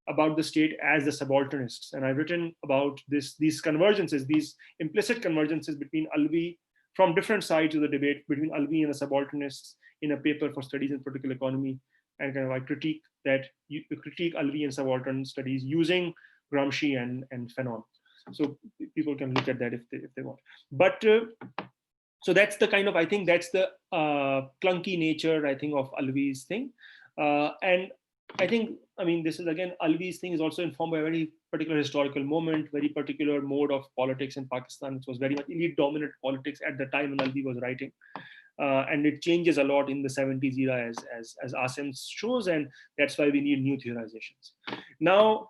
about the state as the subalternists. And I've written about these convergences, these implicit convergences between Alvi from different sides of the debate between Alvi and the subalternists in a paper for studies in political economy, and kind of I critique Alvi and subaltern studies using Gramsci and Fanon. So people can look at that if they want. But so that's the kind of, I think that's the clunky nature, I think, of Alvi's thing. And I think, I mean, this is again, Alvi's thing is also informed by a very particular historical moment, very particular mode of politics in Pakistan, which was very much elite dominant politics at the time when Alvi was writing. And it changes a lot in the 70s era as Aasim shows, and that's why we need new theorizations. Now,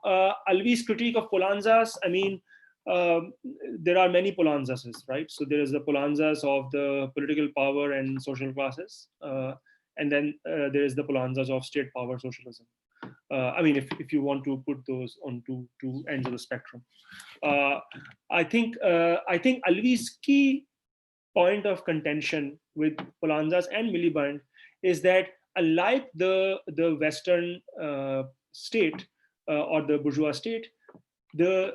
Alvi's critique of Polanzas, I mean, there are many Polanzas, right? So there is the Polanzas of the political power and social classes, and then there is the Polanzas of state power socialism. I mean, if you want to put those on two ends of the spectrum, I think Alvi's key point of contention with Polanzas and Miliband is that unlike the Western state or the bourgeois state, the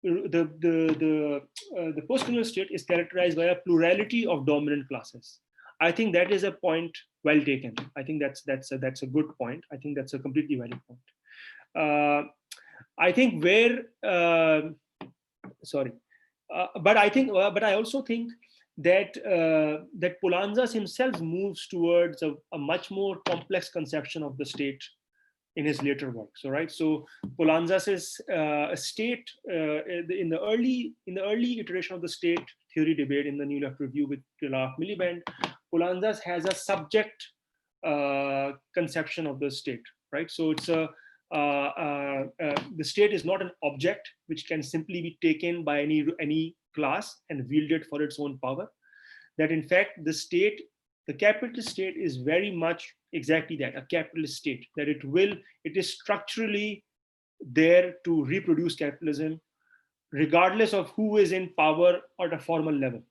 the post-colonial state is characterized by a plurality of dominant classes. I think that is a point well taken. I think that's a good point. I think that's a completely valid point. I think where sorry, but I also think that that Polanzas himself moves towards a much more complex conception of the state in his later work. So right, so Polanzas is a state in the early iteration of the state theory debate in the New Left Review with Miliband. Polanzas has a subject conception of the state, right? So it's the state is not an object which can simply be taken by any class and wielded for its own power. That in fact the capitalist state is very much exactly that, a capitalist state, that it is structurally there to reproduce capitalism regardless of who is in power at a formal level,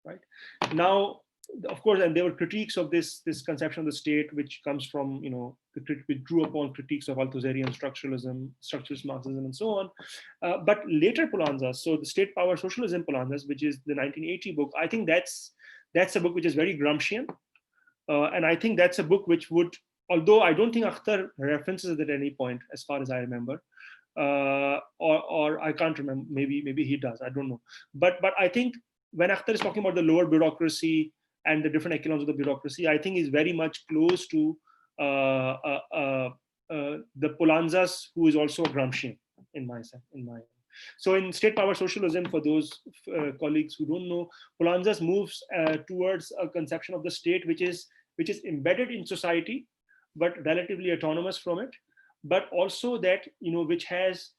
right? Now, of course, and there were critiques of this conception of the state, which comes from, which drew upon critiques of Althusserian structuralism, structuralist Marxism, and so on. But later Polanzas, so the State Power Socialism Polanzas, which is the 1980 book, I think that's a book which is very Gramscian. And I think that's a book which would, although I don't think Akhtar references it at any point, as far as I remember, or I can't remember, maybe he does, I don't know. But I think when Akhtar is talking about the lower bureaucracy and the different echelons of the bureaucracy, I think is very much close to the Polanzas, who is also a Gramscian in my. So in State Power Socialism, for those colleagues who don't know, Polanzas moves towards a conception of the state which is embedded in society, but relatively autonomous from it, but also that, which has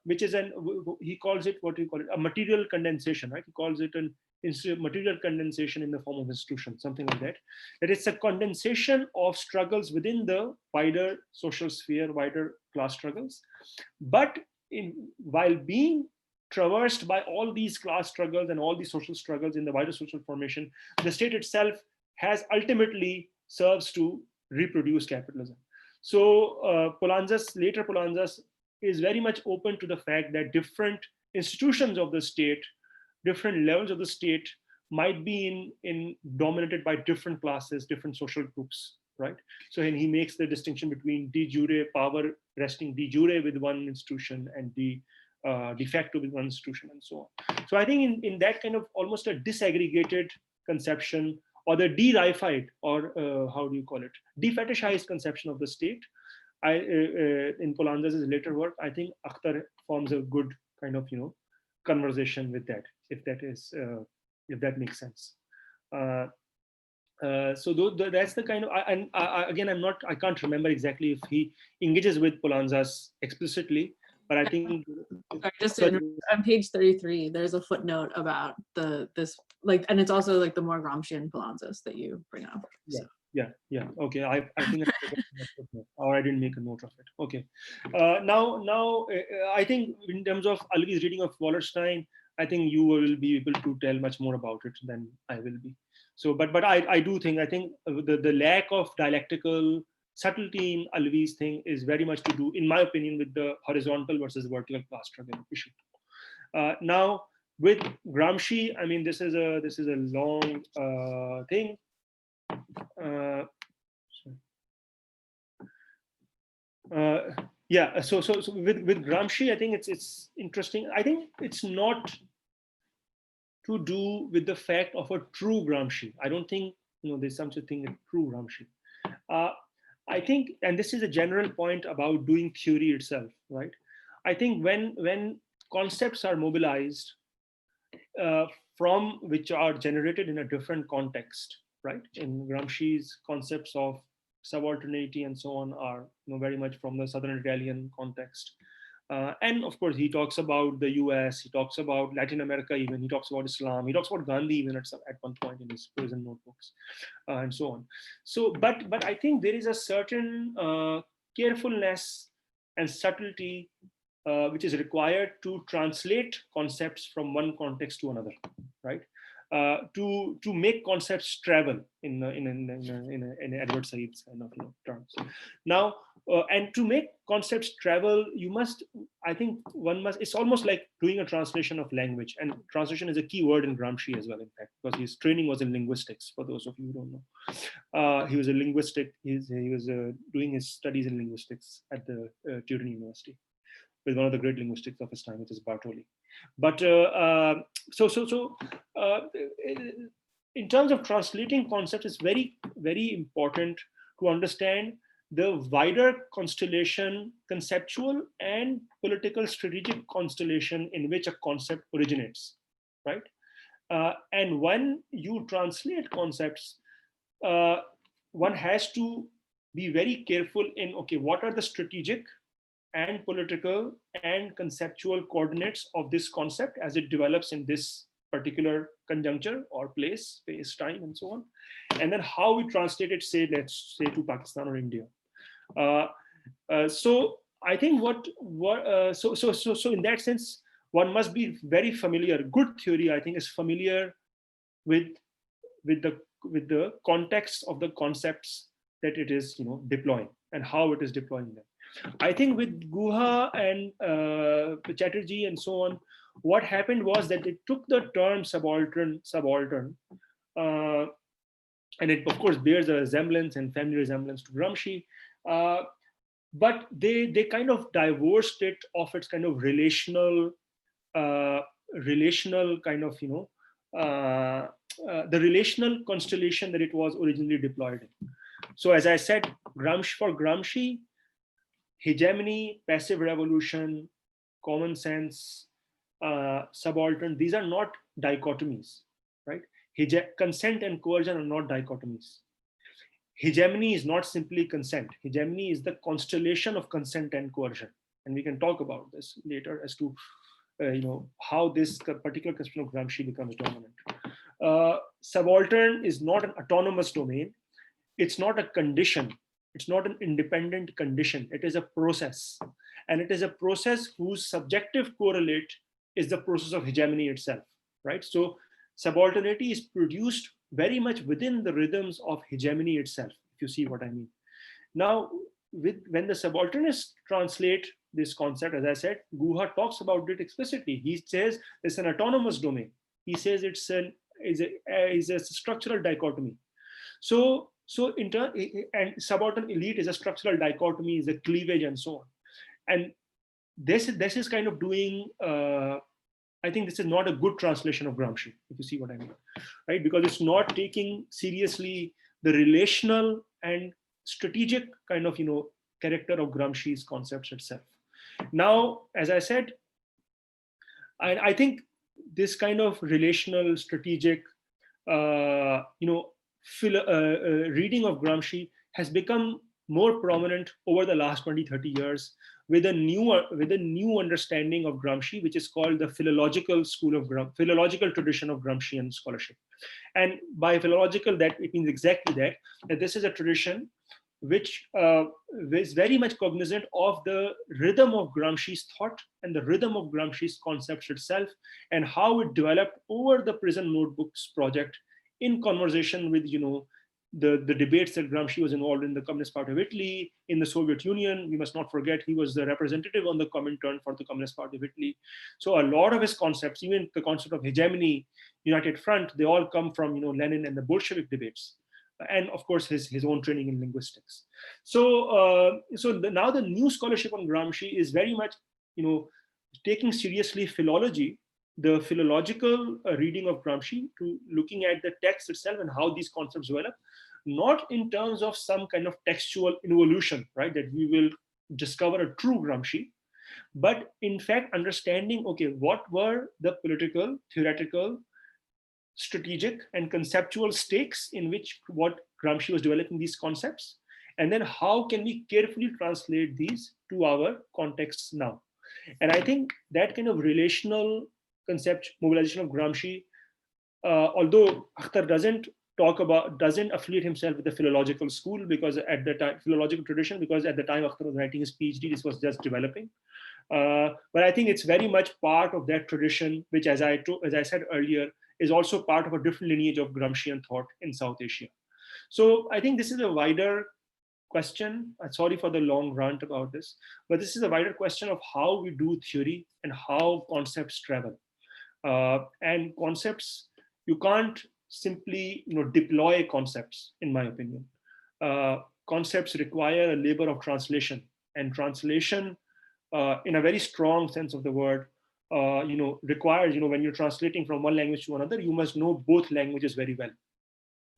which is he calls it, what do you call it, a material condensation, right? He calls it an material condensation in the form of institution, something like that. That it's a condensation of struggles within the wider social sphere, wider class struggles, but while being traversed by all these class struggles and all these social struggles in the wider social formation, the state itself has ultimately serves to reproduce capitalism. So later Polanzas is very much open to the fact that different institutions of the state, different levels of the state might be dominated by different classes, different social groups, right? So he makes the distinction between de jure power resting de jure with one institution and de facto with one institution, and so on. So I think in that kind of almost a disaggregated conception, or the de-reified, or how do you call it, de-fetishized conception of the state, in Polanzas' later work, I think Akhtar forms a good kind of conversation with that, if that makes sense. So that's the kind of, again, I can't remember exactly if he engages with Polanzas explicitly, but I think on page 33, there's a footnote about this, like, and it's also like the more Gramscian Polanzas that you bring up. Yeah. So. Yeah. Okay. I think or I didn't make a note of it. Okay. Now, I think in terms of Alvi's reading of Wallerstein, I think you will be able to tell much more about it than I will be. So, but I think the lack of dialectical subtlety in Alvi's thing is very much to do, in my opinion, with the horizontal versus vertical class struggle issue. Now, with Gramsci, I mean, this is a long thing. Yeah. So with Gramsci, I think it's interesting. I think it's not to do with the fact of a true Gramsci. I don't think there's such a thing as true Gramsci. I think, and this is a general point about doing theory itself, right? I think when concepts are mobilized from which are generated in a different context, right? In Gramsci's concepts of subalternity and so on are very much from the Southern Italian context. And of course, he talks about the US, he talks about Latin America even, he talks about Islam, he talks about Gandhi even at one point in his prison notebooks, and so on. So, but I think there is a certain carefulness and subtlety which is required to translate concepts from one context to another, right? to make concepts travel in Edward Said's kind of terms. Now, and to make concepts travel, you must, I think one must, it's almost like doing a translation of language, and translation is a key word in Gramsci as well, in fact, because his training was in linguistics, for those of you who don't know. He was a linguistic, he was doing his studies in linguistics at the Turin University with one of the great linguistics of his time, which is Bartoli. But in terms of translating concepts, it's very, very important to understand the wider constellation, conceptual and political strategic constellation in which a concept originates, right? And when you translate concepts, one has to be very careful in, okay, what are the strategic and political and conceptual coordinates of this concept as it develops in this particular conjuncture or place, space, time, and so on. And then how we translate it, say, let's say to Pakistan or India. So I think so in that sense, one must be very familiar. Good theory, I think, is familiar with the context of the concepts that it is, deploying and how it is deploying them. I think with Guha and Chatterjee and so on, what happened was that they took the term subaltern, and it of course bears a resemblance and family resemblance to Gramsci, but they kind of divorced it of its kind of relational kind of, the relational constellation that it was originally deployed in. So as I said, for Gramsci, hegemony, passive revolution, common sense, subaltern, these are not dichotomies, right? Consent and coercion are not dichotomies. Hegemony is not simply consent. Hegemony is the constellation of consent and coercion. And we can talk about this later as to how this particular conception of Gramsci becomes dominant. Subaltern is not an autonomous domain. It's not a condition. It's not an independent condition. It is a process. And it is a process whose subjective correlate is the process of hegemony itself, right? So subalternity is produced very much within the rhythms of hegemony itself, if you see what I mean. Now, when the subalternists translate this concept, as I said, Guha talks about it explicitly. He says it's an autonomous domain. He says it's a structural dichotomy. So and subaltern elite is a structural dichotomy, is a cleavage and so on. And this is kind of doing, I think this is not a good translation of Gramsci, if you see what I mean, right? Because it's not taking seriously the relational and strategic kind of, character of Gramsci's concepts itself. Now, as I said, I think this kind of relational, strategic, reading of Gramsci has become more prominent over the last 20-30 years with a new understanding of Gramsci, which is called the philological tradition of Gramscian scholarship. And by philological, that it means exactly that this is a tradition which is very much cognizant of the rhythm of Gramsci's thought and the rhythm of Gramsci's concepts itself, and how it developed over the Prison Notebooks project in conversation with, the debates that Gramsci was involved in the Communist Party of Italy, in the Soviet Union. We must not forget he was the representative on the Comintern for the Communist Party of Italy. So a lot of his concepts, even the concept of hegemony, united front, they all come from, Lenin and the Bolshevik debates. And of course, his own training in linguistics. So, now the new scholarship on Gramsci is very much, taking seriously philology, the philological reading of Gramsci, to looking at the text itself and how these concepts develop, not in terms of some kind of textual involution, right, that we will discover a true Gramsci, but in fact understanding, okay, what were the political, theoretical, strategic and conceptual stakes in which what Gramsci was developing these concepts, and then how can we carefully translate these to our contexts now. And I think that kind of relational concept mobilization of Gramsci, although Akhtar doesn't affiliate himself with the philological school, because at the time, philological tradition, because at the time Akhtar was writing his PhD, this was just developing. But I think it's very much part of that tradition, which, as I said earlier, is also part of a different lineage of Gramscian thought in South Asia. So I think this is a wider question. Sorry for the long rant about this, but this is a wider question of how we do theory and how concepts travel. And concepts, you can't simply deploy concepts, in my opinion. Concepts require a labor of translation, and translation, in a very strong sense of the word, requires, when you're translating from one language to another, you must know both languages very well,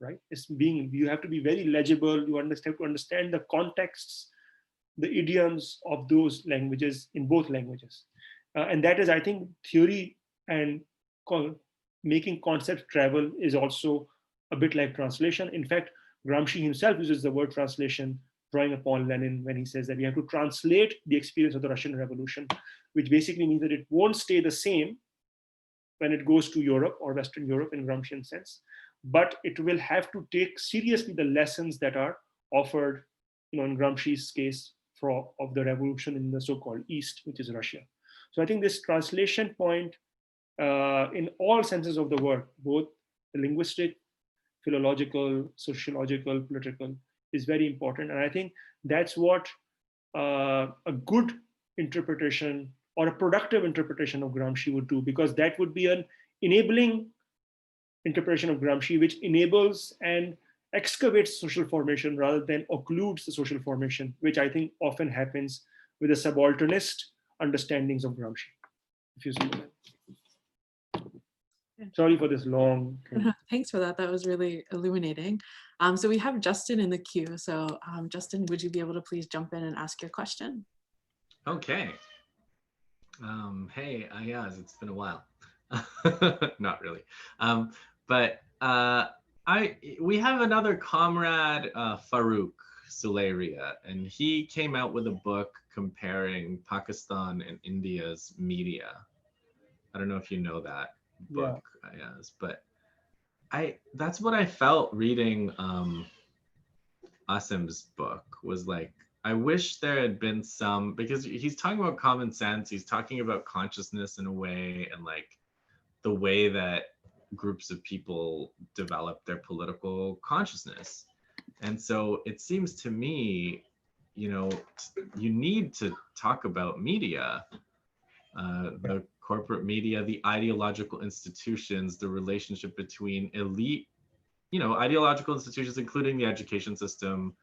right? You have to be very legible. You have to understand the contexts, the idioms of those languages in both languages. And that is, I think, theory and making concepts travel is also a bit like translation. In fact, Gramsci himself uses the word translation, drawing upon Lenin, when he says that we have to translate the experience of the Russian Revolution, which basically means that it won't stay the same when it goes to Europe or Western Europe in Gramscian sense, but it will have to take seriously the lessons that are offered, in Gramsci's case, of the revolution in the so-called East, which is Russia. So I think this translation point, in all senses of the word, both the linguistic, philological, sociological, political, is very important. And I think that's what a good interpretation or a productive interpretation of Gramsci would do, because that would be an enabling interpretation of Gramsci, which enables and excavates social formation rather than occludes the social formation, which I think often happens with the subalternist understandings of Gramsci. If you see that. Sorry for this long thing. Thanks for that. That was really illuminating. So we have Justin in the queue. So Justin, would you be able to please jump in and ask your question? Okay. Hey, Ayyaz, it's been a while. Not really. But we have another comrade, Farooq Suleiria, and he came out with a book comparing Pakistan and India's media. I don't know if you know that book, Ayyaz, but that's what I felt reading Aasim's book, was like, I wish there had been some, because he's talking about common sense, he's talking about consciousness in a way, and like the way that groups of people develop their political consciousness. And so it seems to me, you need to talk about media, the corporate media, the ideological institutions, the relationship between elite, ideological institutions, including the education system,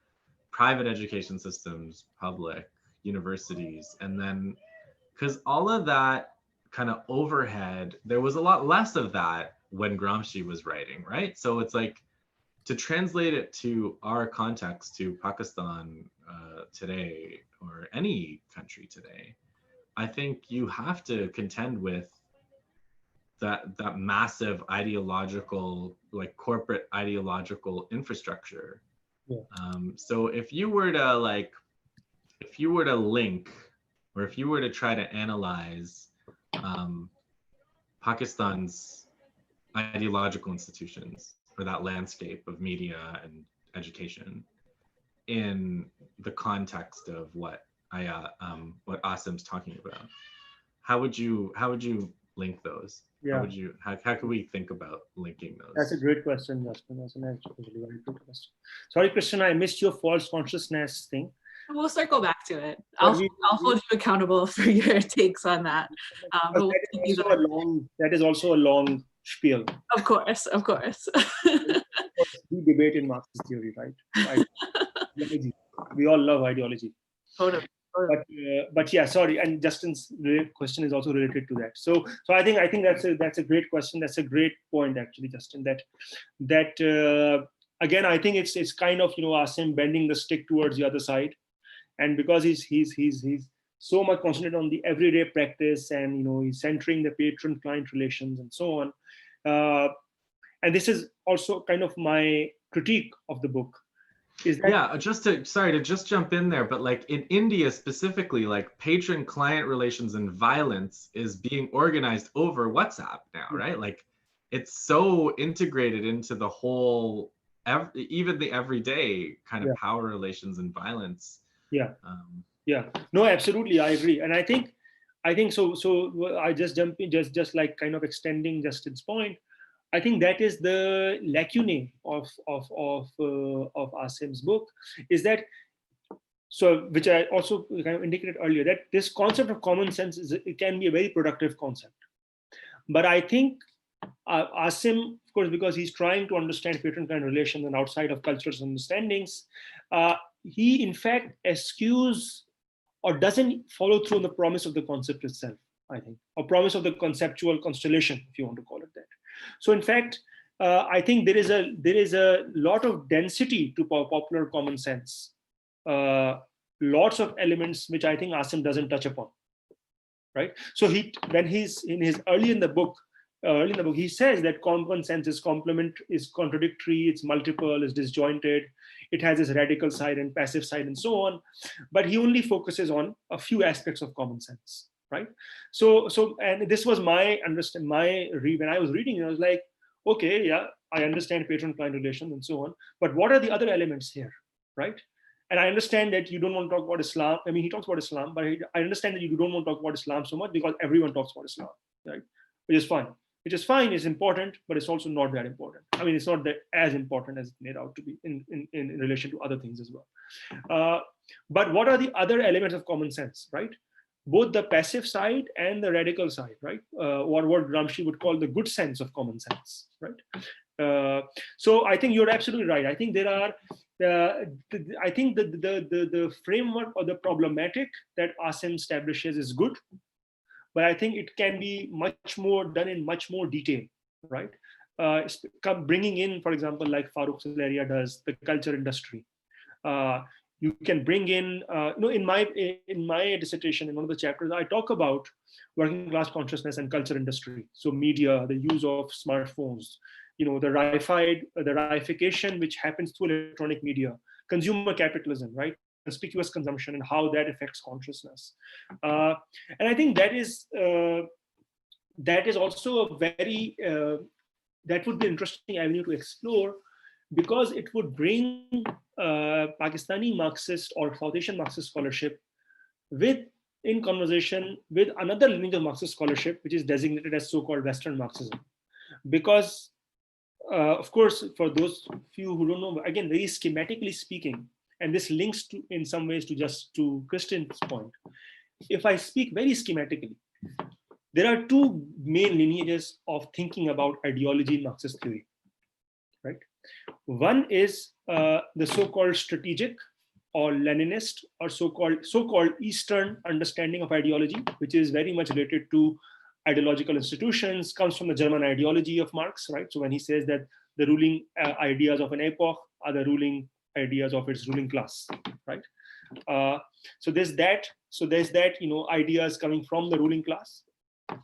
private education systems, public universities, and then, because all of that kind of overhead, there was a lot less of that when Gramsci was writing, right? So it's like, to translate it to our context, to Pakistan today, or any country today, I think you have to contend with that massive ideological, like corporate ideological infrastructure. Yeah. So if you were to link, or if you were to try to analyze Pakistan's ideological institutions, or that landscape of media and education, in the context of what Aasim's talking about, how would you link those? Yeah. How could we think about linking those? That's a great question, Justin. That's an actually very good question. Sorry, Christian, I missed your false consciousness thing. We'll circle back to it. I'll hold you accountable for your takes on that. But that is also a long spiel. Of course. We debate in Marxist theory, right? We all love ideology. Totally. But yeah, sorry. And Justin's question is also related to that. So I think that's a great question. That's a great point, actually, Justin. That again, I think it's kind of Aasim bending the stick towards the other side, and because he's so much concentrated on the everyday practice, and he's centering the patron-client relations and so on. And this is also kind of my critique of the book. Just to jump in there, but like in India specifically, like patron-client relations and violence is being organized over WhatsApp now, right? Like it's so integrated into the whole, even the everyday kind of power relations and violence. No, absolutely, I agree. And I think so I just jump in, just like kind of extending Justin's point. I think that is the lacunae of Aasim's book, is that, so which I also kind of indicated earlier, that this concept of common sense it can be a very productive concept. But I think Aasim, of course, because he's trying to understand patron-client relations and outside of cultural understandings, he in fact eschews or doesn't follow through on the promise of the concept itself, I think, or promise of the conceptual constellation, if you want to call it that. So in fact, I think there is a lot of density to popular common sense, lots of elements which I think Aasim doesn't touch upon, right? So when he's early in the book, he says that common sense is contradictory, it's multiple, it's disjointed, it has this radical side and passive side and so on, but he only focuses on a few aspects of common sense, right? So and this was my when I was reading it, I was like, okay, yeah, I understand patron-client relations and so on, but what are the other elements here, right? And I understand that you don't want to talk about Islam. I mean, he talks about Islam, but I understand that you don't want to talk about Islam so much because everyone talks about Islam, right? Which is fine. Which is fine, it's important, but it's also not that important. I mean, it's not that as important as it made out to be in relation to other things as well. But what are the other elements of common sense, right? Both the passive side and the radical side, right? What Gramsci would call the good sense of common sense, right? So I think you're absolutely right. I think there are, I think the framework or the problematic that Aasim establishes is good, but I think it can be much more done in much more detail, right? Bringing in, for example, like Farooq Salaria does, the culture industry. You can bring in, in my dissertation, in one of the chapters, I talk about working class consciousness and culture industry. So media, the use of smartphones, the reification which happens through electronic media, consumer capitalism, right? Conspicuous consumption and how that affects consciousness. And I think that is also a very, that would be an interesting avenue to explore, because it would bring Pakistani Marxist or South Asian Marxist scholarship in conversation with another lineage of Marxist scholarship, which is designated as so-called Western Marxism. Because, of course, for those few who don't know, again, very schematically speaking, and this links to, in some ways, to Kristen's point. If I speak very schematically, there are two main lineages of thinking about ideology in Marxist theory, right? One is the so-called strategic or Leninist or so-called Eastern understanding of ideology, which is very much related to ideological institutions, comes from the German ideology of Marx, right? So when he says that the ruling ideas of an epoch are the ruling ideas of its ruling class, right? So there's that. So there's that, ideas coming from the ruling class.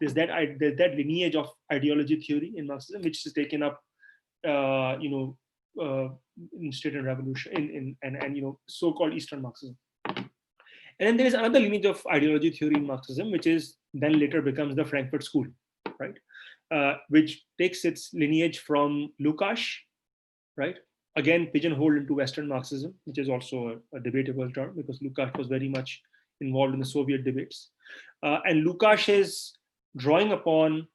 There's that lineage of ideology theory in Marxism, which is taken up, in State and Revolution, and so-called Eastern Marxism. And then there is another lineage of ideology theory in Marxism, which is then later becomes the Frankfurt School, right? Which takes its lineage from Lukács, right? Again, pigeonholed into Western Marxism, which is also a debatable term because Lukács was very much involved in the Soviet debates. And Lukács is drawing upon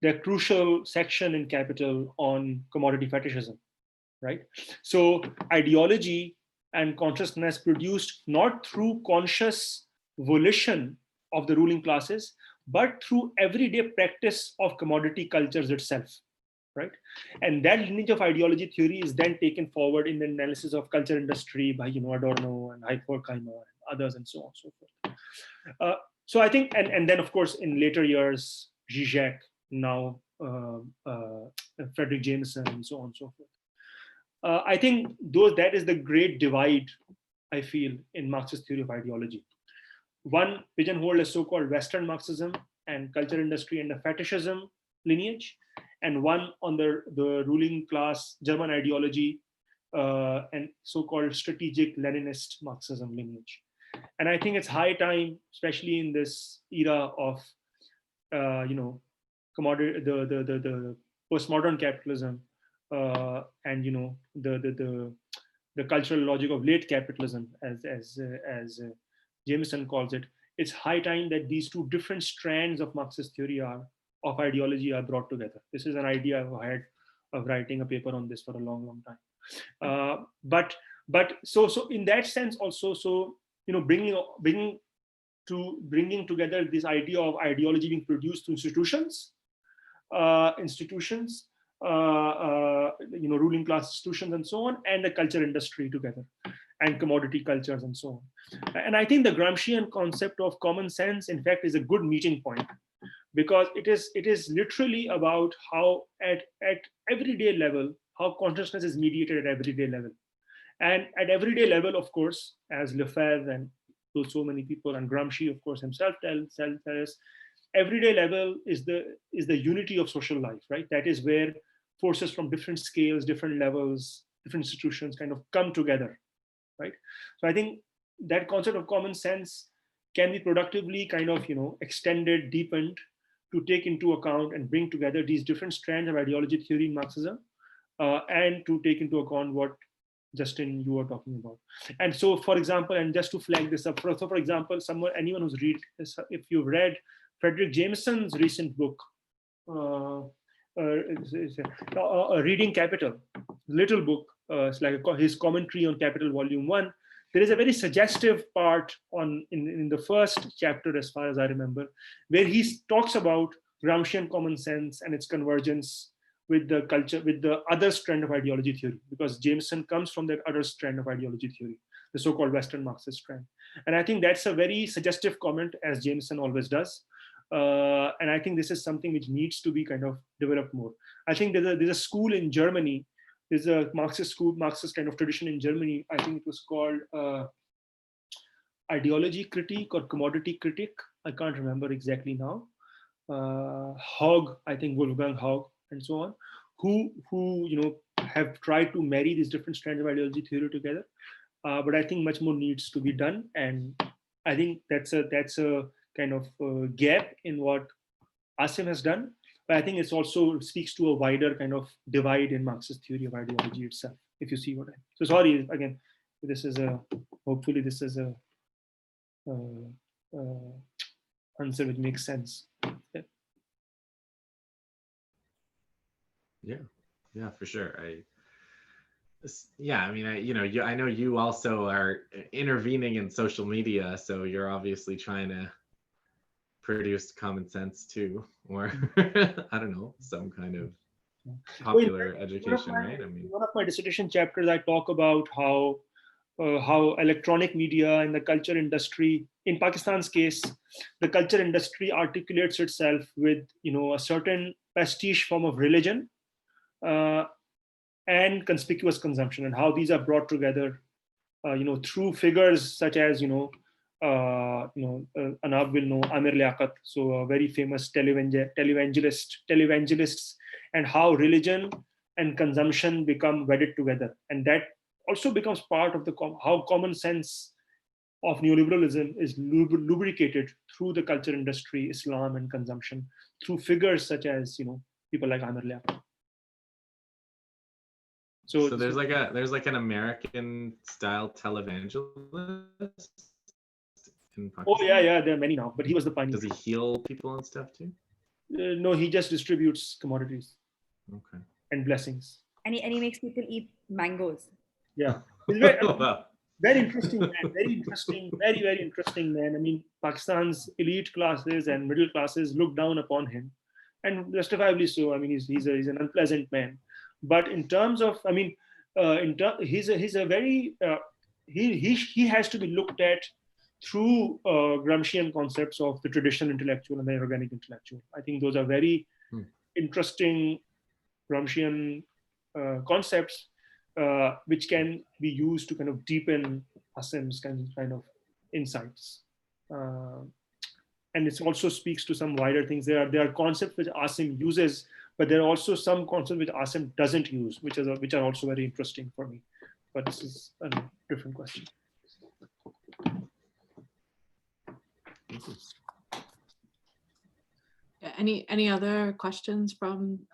the crucial section in Capital on commodity fetishism, right? So ideology and consciousness produced not through conscious volition of the ruling classes, but through everyday practice of commodity cultures itself, right? And that lineage of ideology theory is then taken forward in the analysis of culture industry by Adorno and Horkheimer and others and so on and so forth. So I think, and then of course in later years, Zizek, now Frederick Jameson and so on and so forth. I think that is the great divide, I feel, in Marxist theory of ideology. One pigeonhole is so-called Western Marxism and culture industry and the fetishism lineage, and one on the ruling class German ideology and so-called strategic Leninist Marxism lineage. And I think it's high time, especially in this era of, commodity, the postmodern capitalism, and the cultural logic of late capitalism, as Jameson calls it. It's high time that these two different strands of Marxist theory of ideology are brought together. This is an idea I've had of writing a paper on this for a long time. So in that sense also, so bringing together this idea of ideology being produced through institutions, ruling class institutions and so on, and the culture industry together, and commodity cultures and so on. And I think the Gramscian concept of common sense, in fact, is a good meeting point, because it is literally about how at everyday level, how consciousness is mediated at everyday level. And at everyday level, of course, as Lefebvre and so many people, and Gramsci, of course, himself tells us, everyday level is the unity of social life, right? That is where forces from different scales, different levels, different institutions kind of come together, right? So I think that concept of common sense can be productively kind of extended, deepened, to take into account and bring together these different strands of ideology theory in Marxism, and to take into account what Justin, you were talking about. And so, for example, and just to flag this up, for example, anyone who's read, if you've read Frederick Jameson's recent book, Reading Capital, little book, it's like his commentary on Capital Volume 1. There is a very suggestive part in the first chapter, as far as I remember, where he talks about Gramscian common sense and its convergence with the culture, with the other strand of ideology theory, because Jameson comes from that other strand of ideology theory, the so-called Western Marxist strand. And I think that's a very suggestive comment, as Jameson always does. And I think this is something which needs to be kind of developed more. I think there's a school in Germany, there's a Marxist school, Marxist kind of tradition in Germany. I think it was called ideology critique or commodity critique. I can't remember exactly now. Hogg, I think Wolfgang Hogg, and so on, who have tried to marry these different strands of ideology theory together. But I think much more needs to be done, and I think that's a kind of gap in what Aasim has done. But I think it also speaks to a wider kind of divide in Marxist theory of ideology itself, if you see what I mean. So sorry, again, this is hopefully this is a answer which makes sense. Yeah, for sure. I mean, I know you also are intervening in social media, so you're obviously trying to produce common sense too, or I don't know, some kind of popular education, right? I mean, one of my dissertation chapters, I talk about how electronic media and the culture industry, in Pakistan's case, the culture industry articulates itself with a certain pastiche form of religion and conspicuous consumption, and how these are brought together through figures such as Anab will know Amir Liaquat, so a very famous televangelists, and how religion and consumption become wedded together, and that also becomes part of how common sense of neoliberalism is lubricated through the culture industry, Islam, and consumption through figures such as people like Amir Liaquat. So there's like an American style televangelist in Pakistan. Oh yeah, there are many now, but he was the pioneer. Does he heal people and stuff too? No, he just distributes commodities. Okay. And blessings. And he makes people eat mangoes. Yeah. Very interesting man. Very interesting. Very, very interesting man. I mean, Pakistan's elite classes and middle classes look down upon him, and justifiably so. I mean, he's an unpleasant man. But in terms of, I mean, he's a very he has to be looked at through Gramscian concepts of the traditional intellectual and the organic intellectual. I think those are very interesting Gramscian concepts, which can be used to kind of deepen Aasim's kind of insights. And it also speaks to some wider things. There are concepts which Aasim uses, but there are also some concepts which Aasim doesn't use, which are also very interesting for me. But this is a different question. Yeah, any other questions from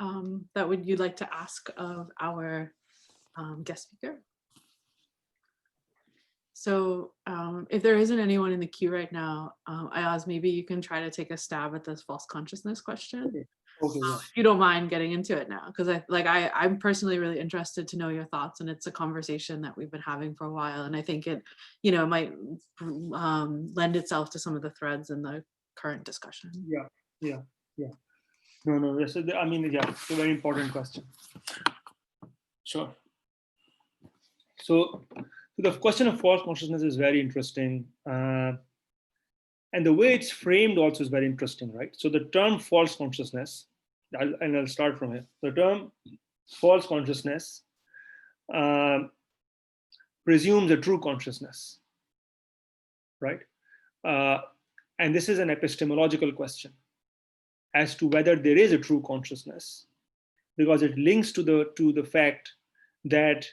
that you'd like to ask of our guest speaker? So if there isn't anyone in the queue right now, Ayyaz, maybe you can try to take a stab at this false consciousness question. Okay, yeah. if you don't mind getting into it now, because I'm personally really interested to know your thoughts, and it's a conversation that we've been having for a while, and I think it, might lend itself to some of the threads in the current discussion. Yeah. No. Yes, I mean, yeah, it's a very important question. Sure. So the question of false consciousness is very interesting. And the way it's framed also is very interesting, right? So the term false consciousness, I'll start from here. The term false consciousness presumes a true consciousness, right? And this is an epistemological question as to whether there is a true consciousness, because it links to the fact that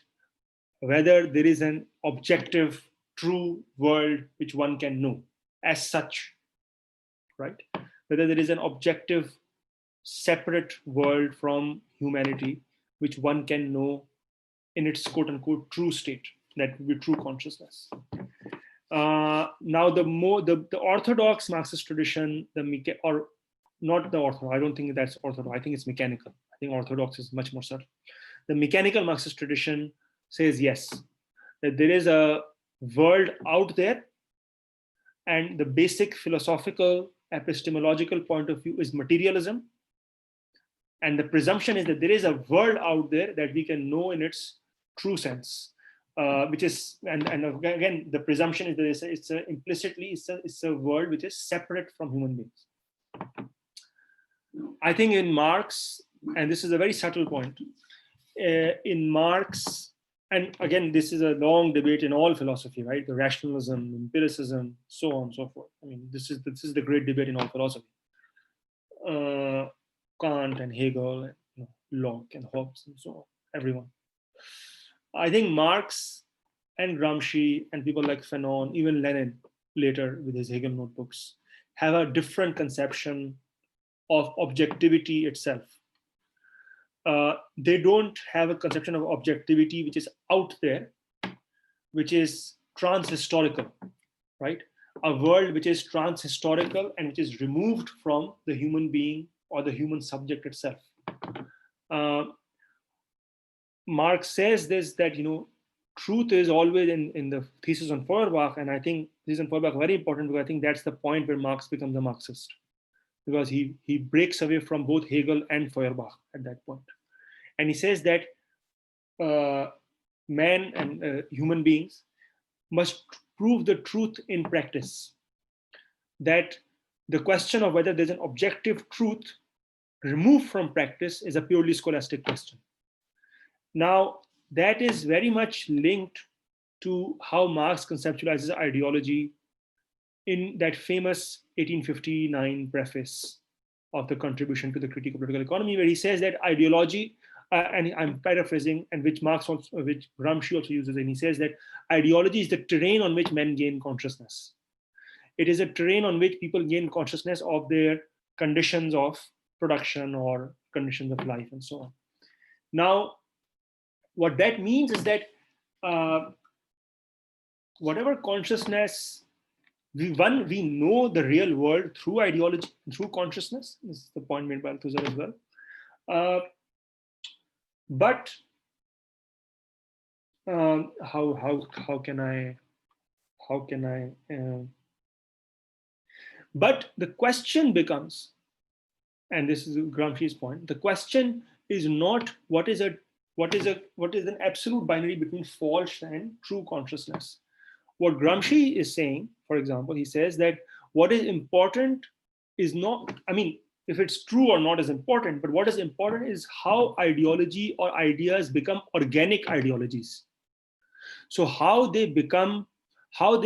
whether there is an objective true world which one can know as such, right? Whether there is an objective separate world from humanity which one can know in its quote unquote true state, that would be true consciousness. Now the orthodox Marxist tradition, or not the orthodox, I don't think that's orthodox, I think it's mechanical. I think orthodox is much more subtle. The mechanical Marxist tradition says yes, that there is a world out there, and the basic philosophical epistemological point of view is materialism, and the presumption is that there is a world out there that we can know in its true sense, which is, and again the presumption is that it's a world which is separate from human beings. I think in Marx, and this is a very subtle point, in Marx, and again, this is a long debate in all philosophy, right? The rationalism, empiricism, so on and so forth. I mean, this is the great debate in all philosophy. Kant and Hegel, and Locke and Hobbes, and so on, everyone. I think Marx and Gramsci and people like Fanon, even Lenin later with his Hegel notebooks, have a different conception of objectivity itself. They don't have a conception of objectivity which is out there, which is transhistorical, right? A world which is transhistorical and which is removed from the human being or the human subject itself. Marx says this, that truth is always in the thesis on Feuerbach, and I think thesis on Feuerbach is very important, because I think that's the point where Marx becomes a Marxist, because he breaks away from both Hegel and Feuerbach at that point. And he says that man and human beings must prove the truth in practice. That the question of whether there's an objective truth removed from practice is a purely scholastic question. Now, that is very much linked to how Marx conceptualizes ideology in that famous 1859 preface of the Contribution to the Critique of Political Economy, where he says that ideology, and I'm paraphrasing, and which Gramsci also uses, and he says that ideology is the terrain on which men gain consciousness. It is a terrain on which people gain consciousness of their conditions of production or conditions of life and so on. Now, what that means is that whatever consciousness, we know the real world through ideology, through consciousness. This is the point made by Althusser as well. But how can I? But the question becomes, and this is Gramsci's point, the question is not what is an absolute binary between false and true consciousness. What Gramsci is saying, for example, he says that what is important is not, I mean, if it's true or not is important, but what is important is how ideology or ideas become organic ideologies. So how they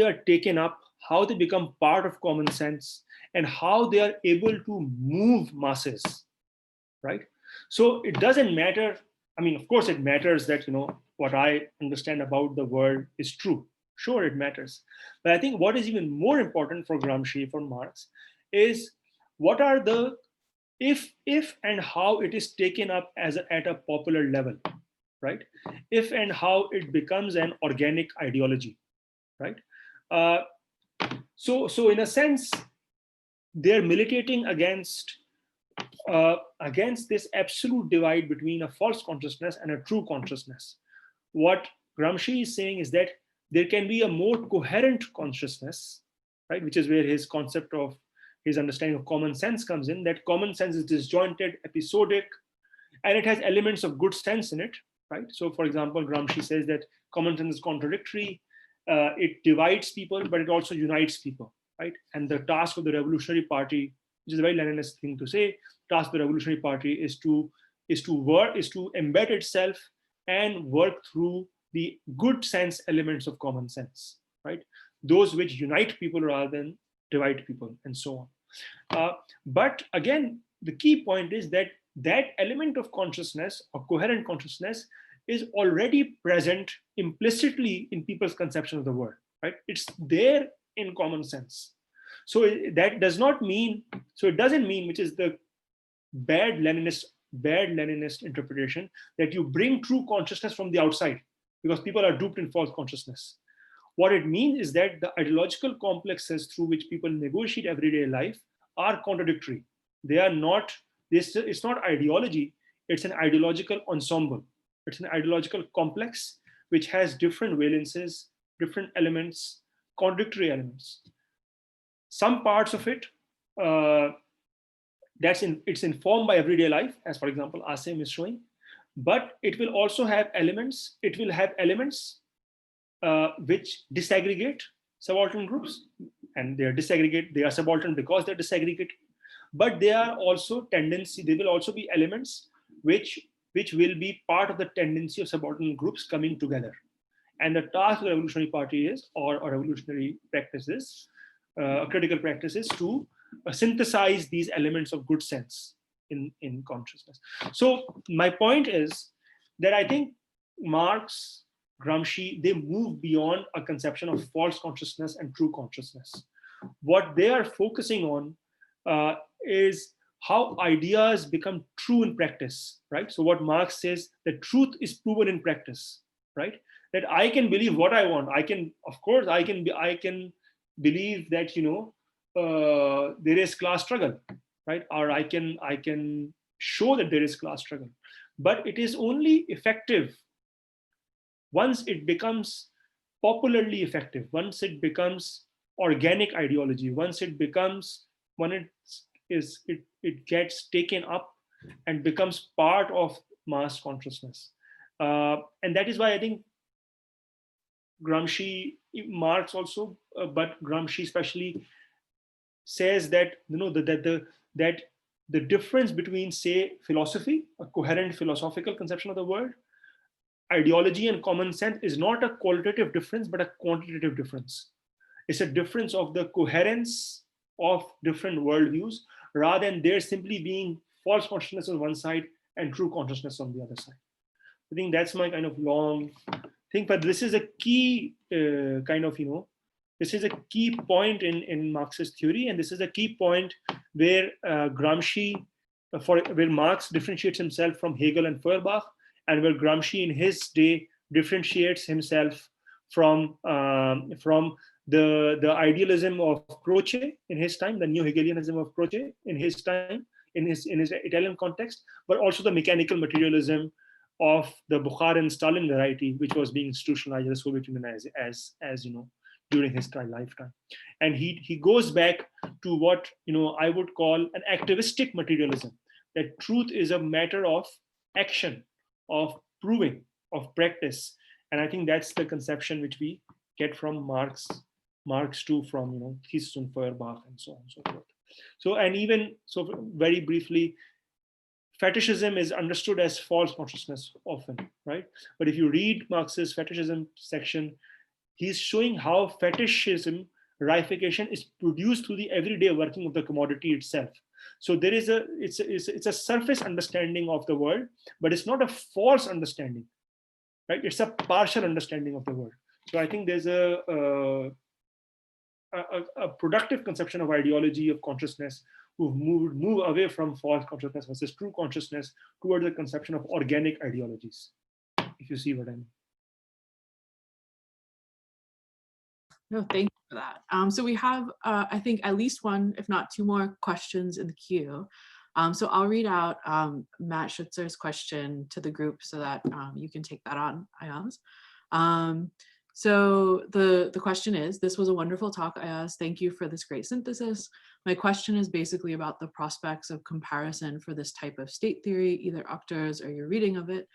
are taken up, how they become part of common sense, and how they are able to move masses, right? So it doesn't matter. I mean, of course it matters that, what I understand about the world is true. Sure, it matters. But I think what is even more important for Gramsci, for Marx, is what are the, if and how it is taken up at a popular level, right? If and how it becomes an organic ideology, right? So in a sense, they're militating against against this absolute divide between a false consciousness and a true consciousness. What Gramsci is saying is that there can be a more coherent consciousness, right, which is where his concept of his understanding of common sense comes in, that common sense is disjointed, episodic, and it has elements of good sense in it, right? So, for example, Gramsci says that common sense is contradictory, it divides people, but it also unites people, right? And the task of the Revolutionary Party, which is a very Leninist thing to say, task of the Revolutionary Party is to embed itself and work through the good sense elements of common sense, right? Those which unite people rather than divide people, and so on. But again, the key point is that that element of consciousness or coherent consciousness is already present implicitly in people's conception of the world, right? It's there in common sense. So that does not mean, so it doesn't mean, which is the bad Leninist interpretation, that you bring true consciousness from the outside, because people are duped in false consciousness. What it means is that the ideological complexes through which people negotiate everyday life are contradictory. They are not, it's not ideology, it's an ideological ensemble. It's an ideological complex which has different valences, different elements, contradictory elements. Some parts of it, it's informed by everyday life, as for example, Aasim is showing, but it will also have elements, which disaggregate subaltern groups, and they are subaltern because they're disaggregated, but they are also they will also be elements which will be part of the tendency of subaltern groups coming together. And the task of the Revolutionary Party is, or revolutionary practices, critical practices, to synthesize these elements of good sense in consciousness. So my point is that I think Marx, Gramsci, they move beyond a conception of false consciousness and true consciousness. What they are focusing on is how ideas become true in practice, right? So what Marx says, that truth is proven in practice, right? That I can believe what I want. I can believe that, there is class struggle, right? Or I can show that there is class struggle, but it is only effective once it becomes popularly effective, once it becomes organic ideology, once it gets taken up and becomes part of mass consciousnness. And that is why I think Gramsci, Marx also, but Gramsci especially says that that the difference between, say, philosophy, a coherent philosophical conception of the world, ideology, and common sense is not a qualitative difference, but a quantitative difference. It's a difference of the coherence of different worldviews, rather than there simply being false consciousness on one side and true consciousness on the other side. I think that's my kind of long thing, but this is a key this is a key point in Marxist theory, and this is a key point where Gramsci, where Marx differentiates himself from Hegel and Feuerbach, and where Gramsci in his day differentiates himself from the idealism of Croce in his time, the neo-Hegelianism of Croce in his time, in his Italian context, but also the mechanical materialism of the Bukharin Stalin variety, which was being institutionalized in the Soviet Union as during his lifetime. And he goes back to what I would call an activistic materialism, that truth is a matter of action, of proving, of practice. And I think that's the conception which we get from Marx too, from Thesis on Feuerbach, and so on and so forth. So, and even so, very briefly, fetishism is understood as false consciousness often, right? But if you read Marx's fetishism section, he's showing how fetishism, reification, is produced through the everyday working of the commodity itself. So there is it's a surface understanding of the world, but it's not a false understanding, right? It's a partial understanding of the world. So I think there's a productive conception of ideology, of consciousness, who've move away from false consciousness versus true consciousness towards the conception of organic ideologies, if you see what I mean. No, thank you for that. So we have, I think, at least one, if not two more questions in the queue. So I'll read out Matt Schutzer's question to the group so that you can take that on, Ayyaz. So the question is, this was a wonderful talk, Ayyaz. Thank you for this great synthesis. My question is basically about the prospects of comparison for this type of state theory, either Akhtar's or your reading of it.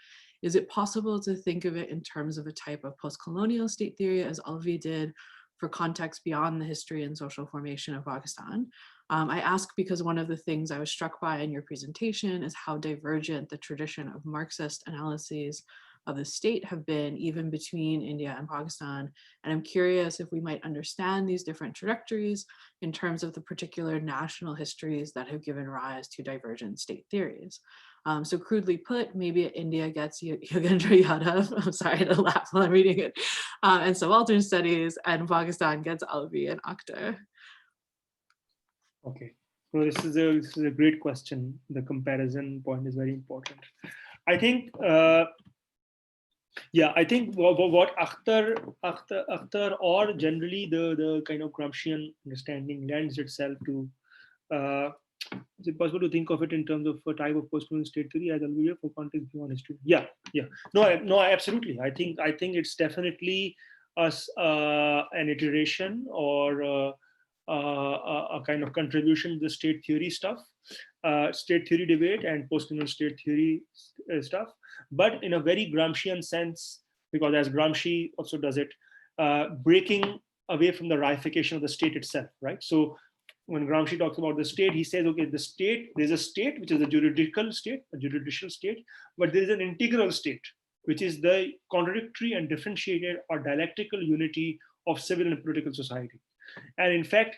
Is it possible to think of it in terms of a type of post-colonial state theory, as Alvi did, for context beyond the history and social formation of Pakistan? I ask because one of the things I was struck by in your presentation is how divergent the tradition of Marxist analyses of the state have been, even between India and Pakistan. And I'm curious if we might understand these different trajectories in terms of the particular national histories that have given rise to divergent state theories. So crudely put, maybe India gets Yogendra Yadav, I'm sorry to laugh while I'm reading it, and subaltern studies, and Pakistan gets Alvi and Akhtar. Okay, so this is a great question. The comparison point is very important. I think, yeah, I think what Akhtar or generally the kind of Gramscian understanding lends itself to. Is it possible to think of it in terms of a type of post-colonial state theory as a for context beyond history? Yeah. No, absolutely. I think it's definitely an iteration or a kind of contribution to the state theory stuff, state theory debate and post-colonial state theory stuff, but in a very Gramscian sense, because as Gramsci also does it, breaking away from the reification of the state itself, right? So when Gramsci talks about the state, he says, okay, the state, there's a state, which is a juridical state, a judicial state, but there is an integral state, which is the contradictory and differentiated or dialectical unity of civil and political society. And in fact,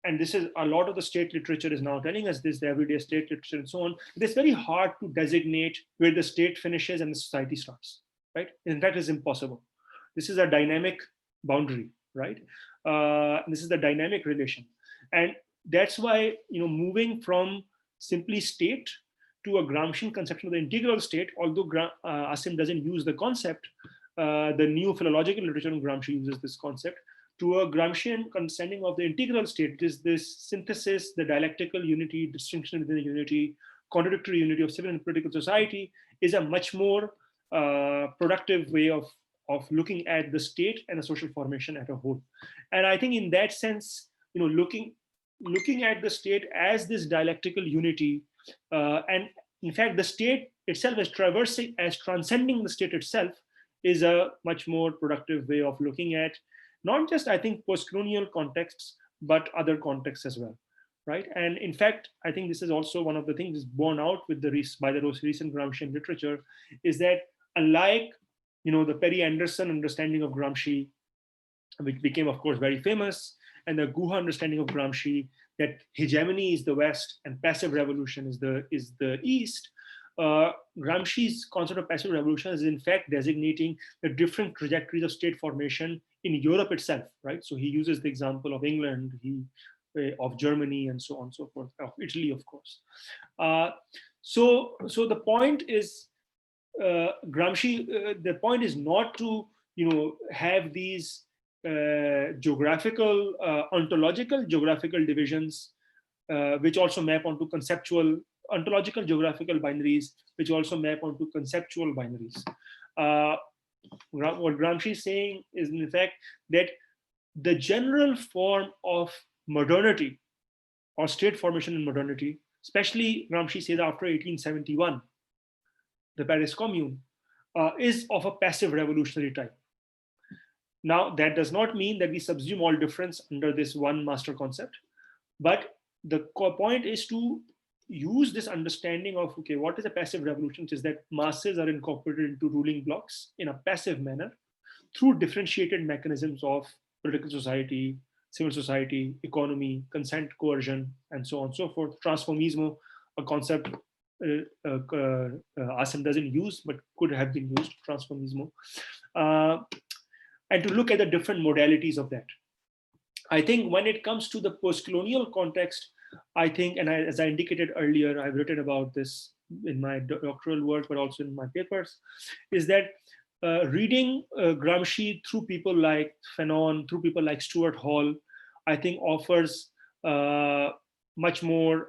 and this is a lot of the state literature is now telling us this, the everyday state literature and so on, it's very hard to designate where the state finishes and the society starts, right? In fact, it's impossible. This is a dynamic boundary, right? This is the dynamic relation. And that's why, moving from simply state to a Gramscian conception of the integral state, although Aasim doesn't use the concept, the new philological literature in Gramsci uses this concept, to a Gramscian understanding of the integral state, it is this synthesis, the dialectical unity, distinction within the unity, contradictory unity of civil and political society, is a much more productive way of looking at the state and the social formation as a whole. And I think in that sense, looking at the state as this dialectical unity, and in fact, the state itself as transcending the state itself, is a much more productive way of looking at not just, I think, post-colonial contexts, but other contexts as well, right? And in fact, I think this is also one of the things borne out with by the most recent Gramscian literature, is that unlike, the Perry Anderson understanding of Gramsci, which became, of course, very famous, and the Guha understanding of Gramsci, that hegemony is the West and passive revolution is the East, Gramsci's concept of passive revolution is in fact designating the different trajectories of state formation in Europe itself, right? So he uses the example of England, of Germany, and so on and so forth, of Italy, of course. So the point is, Gramsci, the point is not to, have these geographical, ontological geographical divisions, which also map onto conceptual, ontological geographical binaries, which also map onto conceptual binaries. What Gramsci is saying is, in fact, that the general form of modernity or state formation in modernity, especially Gramsci says after 1871, the Paris Commune, is of a passive revolutionary type. Now, that does not mean that we subsume all difference under this one master concept, but the point is to use this understanding of, okay, what is a passive revolution, which is that masses are incorporated into ruling blocks in a passive manner through differentiated mechanisms of political society, civil society, economy, consent, coercion, and so on and so forth. Transformismo, a concept Aasim doesn't use, but could have been used, transformismo. And to look at the different modalities of that. I think when it comes to the post-colonial context, I think, and as I indicated earlier, I've written about this in my doctoral work, but also in my papers, is that reading Gramsci through people like Fanon, through people like Stuart Hall, I think offers much more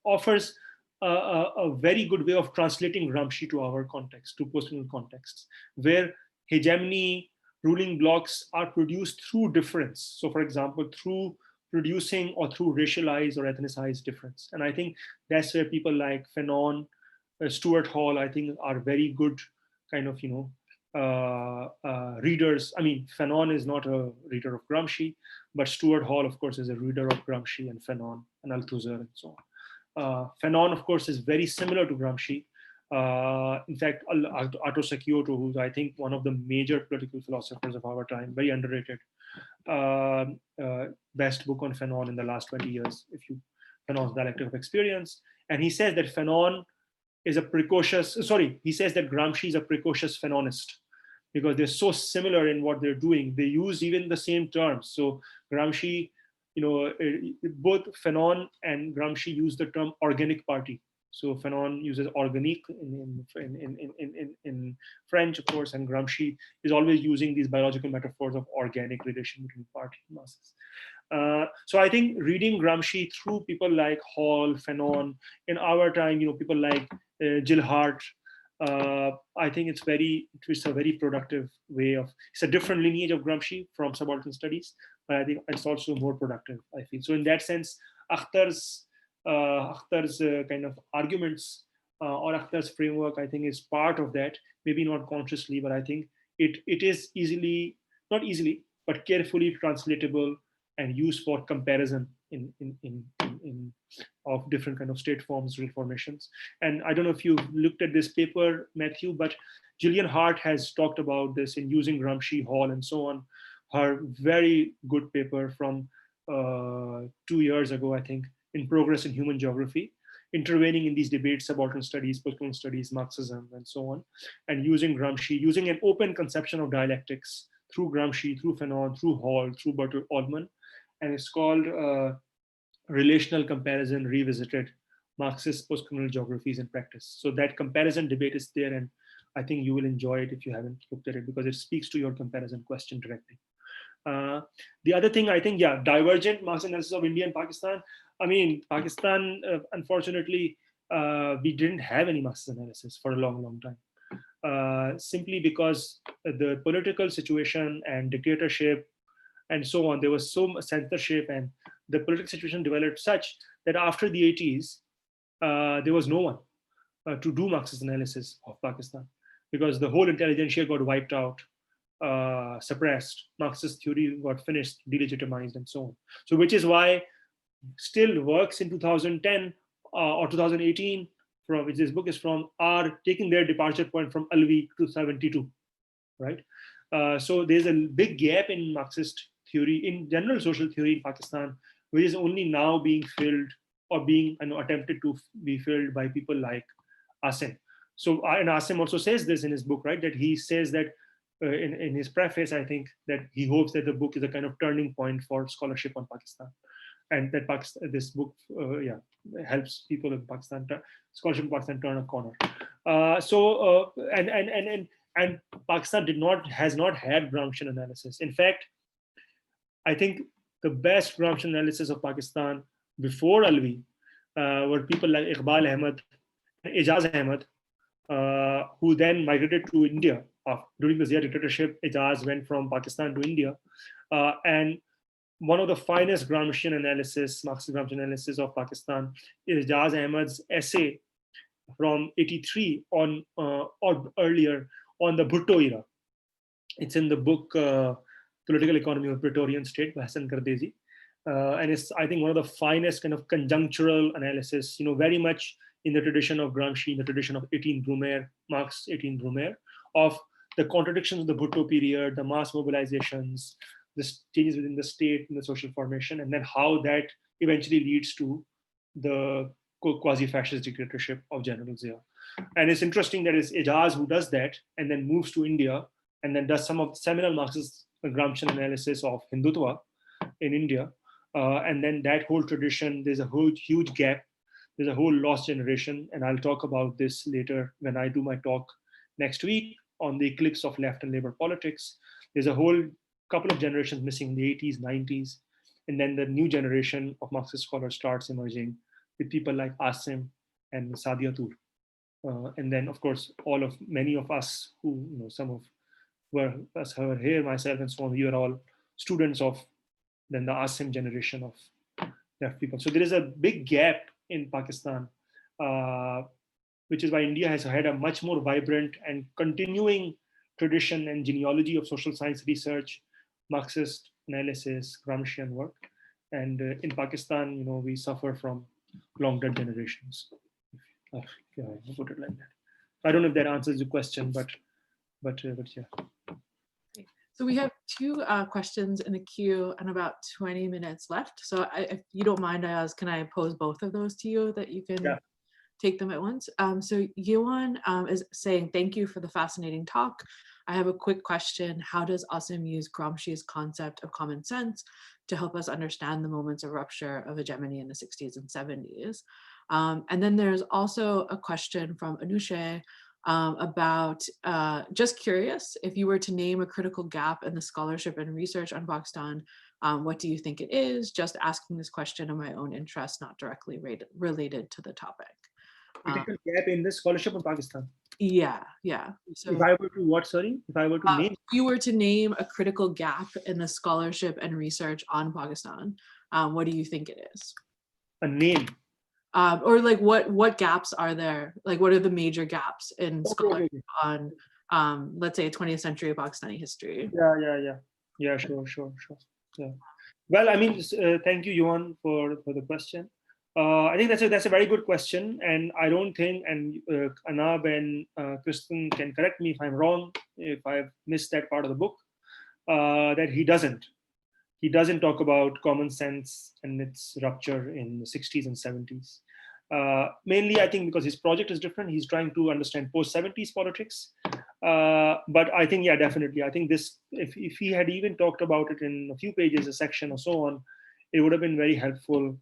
offers a very good way of translating Gramsci to our context, to post-colonial contexts, where hegemony, ruling blocks are produced through difference. So, for example, through producing or through racialized or ethnicized difference. And I think that's where people like Fanon, Stuart Hall, I think, are very good kind of, readers. I mean, Fanon is not a reader of Gramsci, but Stuart Hall, of course, is a reader of Gramsci and Fanon and Althusser and so on. Fanon, of course, is very similar to Gramsci. In fact, Arthur Secchioto, who's I think one of the major political philosophers of our time, very underrated. Best book on Fanon in the last 20 years, if you Fanon's Dialectic of Experience. And he says that Fanon is a precocious, sorry, he says that Gramsci is a precocious Fanonist because they're so similar in what they're doing. They use even the same terms. So Gramsci, both Fanon and Gramsci use the term organic party. So Fanon uses organique in French, of course, and Gramsci is always using these biological metaphors of organic relation between party and masses. So I think reading Gramsci through people like Hall, Fanon, in our time, people like Jill Hart, I think it's a very productive way of, it's a different lineage of Gramsci from subaltern studies, but I think it's also more productive, I feel. So in that sense, Akhtar's kind of arguments or Akhtar's framework, I think, is part of that, maybe not consciously, but I think it is not easily, but carefully translatable and used for comparison of different kind of state forms, real formations. And I don't know if you looked at this paper, Matthew, but Gillian Hart has talked about this in using Gramsci, Hall, and so on. Her very good paper from 2 years ago, I think, in Progress in Human Geography, intervening in these debates, subaltern studies, postcolonial studies, Marxism, and so on, and using Gramsci, using an open conception of dialectics through Gramsci, through Fanon, through Hall, through Bertolt Altmann, and it's called Relational Comparison Revisited, Marxist Postcolonial Geographies in Practice. So that comparison debate is there, and I think you will enjoy it if you haven't looked at it, because it speaks to your comparison question directly. The other thing, I think, divergent Marxist analysis of India and Pakistan. I mean, Pakistan, unfortunately, we didn't have any Marxist analysis for a long, long time. Simply because the political situation and dictatorship and so on, there was so much censorship, and the political situation developed such that after the 80s, there was no one to do Marxist analysis of Pakistan, because the whole intelligentsia got wiped out, suppressed, Marxist theory got finished, delegitimized, and so on. So which is why still works in 2010 or 2018, from which this book is from, are taking their departure point from Alvi to 72, right? So there's a big gap in Marxist theory, in general social theory in Pakistan, which is only now being filled or being attempted to be filled by people like Aasim. So, and Aasim also says this in his book, right? That he says that in his preface, I think, that he hopes that the book is a kind of turning point for scholarship on Pakistan, and that this book, helps people in Pakistan, scholarship in Pakistan, turn a corner. And Pakistan has not had Gramscian analysis. In fact, I think the best Gramscian analysis of Pakistan before Alvi were people like Iqbal Ahmed, Ayyaz Ahmed, who then migrated to India. During the Zia dictatorship, Ayyaz went from Pakistan to India. And one of the finest Gramscian analysis, Marxist Gramscian analysis of Pakistan is Ayyaz Ahmed's essay from 83 on, or earlier, on the Bhutto era. It's in the book Political Economy of Praetorian State by Hassan Kardezi. And it's, I think, one of the finest kind of conjunctural analysis, very much in the tradition of Gramsci, in the tradition of 18 Brumaire, Marx 18 Brumaire, of the contradictions of the Bhutto period, the mass mobilizations, the changes within the state and the social formation, and then how that eventually leads to the quasi-fascist dictatorship of General Zia. And it's interesting that it's Ayyaz who does that and then moves to India and then does some of the seminal Marxist Gramscian analysis of Hindutva in India. And then that whole tradition, there's a huge gap. There's a whole lost generation. And I'll talk about this later when I do my talk next week on the eclipse of left and labor politics. There's a whole couple of generations missing in the 80s, 90s. And then the new generation of Marxist scholars starts emerging with people like Aasim and Sajjad. And then, of course, many of us who, some of us who are here, myself and so on, we are all students of then the Aasim generation of deaf people. So there is a big gap in Pakistan, which is why India has had a much more vibrant and continuing tradition and genealogy of social science research, Marxist analysis, Gramscian work. And in Pakistan, we suffer from long dead generations. Yeah, I put it like that. I don't know if that answers your question, but yeah. So we have two questions in the queue and about 20 minutes left. So if you don't mind, Ayyaz, can I pose both of those to you that you can take them at once? So Yuan is saying, thank you for the fascinating talk. I have a quick question. How does Aasim use Gramsci's concept of common sense to help us understand the moments of rupture of hegemony in the 60s and 70s? And then there's also a question from Anushe about just curious, if you were to name a critical gap in the scholarship and research on Pakistan, what do you think it is? Just asking this question in my own interest, not directly related to the topic. Critical gap in the scholarship in Pakistan. Yeah. So if I were to what? Sorry, if I were to name. If you were to name a critical gap in the scholarship and research on Pakistan, what do you think it is? A name. Or like what gaps are there? Like what are the major gaps in scholarship on, let's say, 20th century Pakistani history? Yeah, sure. Yeah. Well, I mean, thank you, Yuan, for the question. I think that's a very good question, and I don't think, and Anab and Kristen can correct me if I'm wrong, if I've missed that part of the book, that he doesn't talk about common sense and its rupture in the 60s and 70s. Mainly, I think because his project is different. He's trying to understand post-70s politics. But I think, yeah, definitely. I think this, if he had even talked about it in a few pages, a section or so on, it would have been very helpful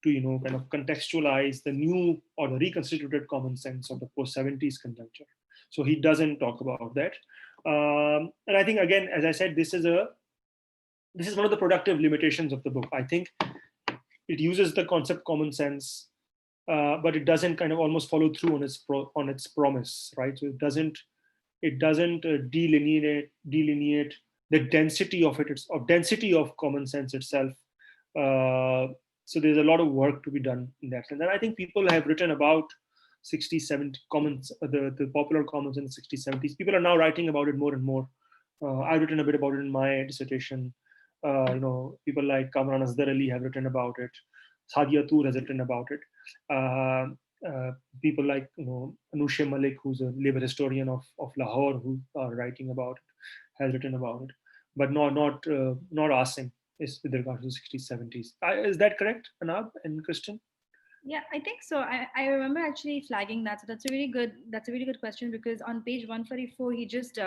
to, kind of contextualize the new or the reconstituted common sense of the post-70s conjuncture. So he doesn't talk about that. And I think, again, as I said, this is one of the productive limitations of the book. I think it uses the concept common sense, but it doesn't kind of almost follow through on its promise, right? So it doesn't delineate the density of density of common sense itself. So there's a lot of work to be done in that. And then I think people have written about 60s, 70s commons, the popular commons in the 60s, 70s. People are now writing about it more and more. I've written a bit about it in my dissertation. People like Kamran Asghar Ali have written about it. Sajjad has written about it. People like Anushe Mallick, who's a labor historian of Lahore, who are writing about it, has written about it, but not Aasim is with regard to the 60s, 70s. Is that correct, Anab and Kristen? Yeah, I think so. I remember actually flagging that. So that's a really good question, because on page 144 he just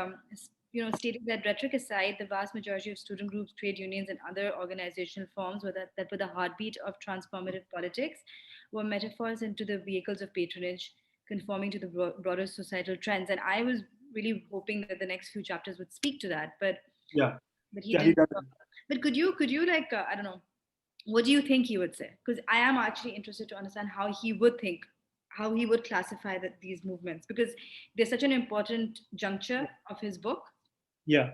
stated that, rhetoric aside, the vast majority of student groups, trade unions, and other organizational forms that were the heartbeat of transformative politics were metaphors into the vehicles of patronage, conforming to the broader societal trends. And I was really hoping that the next few chapters would speak to that, but he didn't. But could you like I don't know, what do you think he would say? Because I am actually interested to understand how he would classify these movements, because they're such an important juncture of his book. No,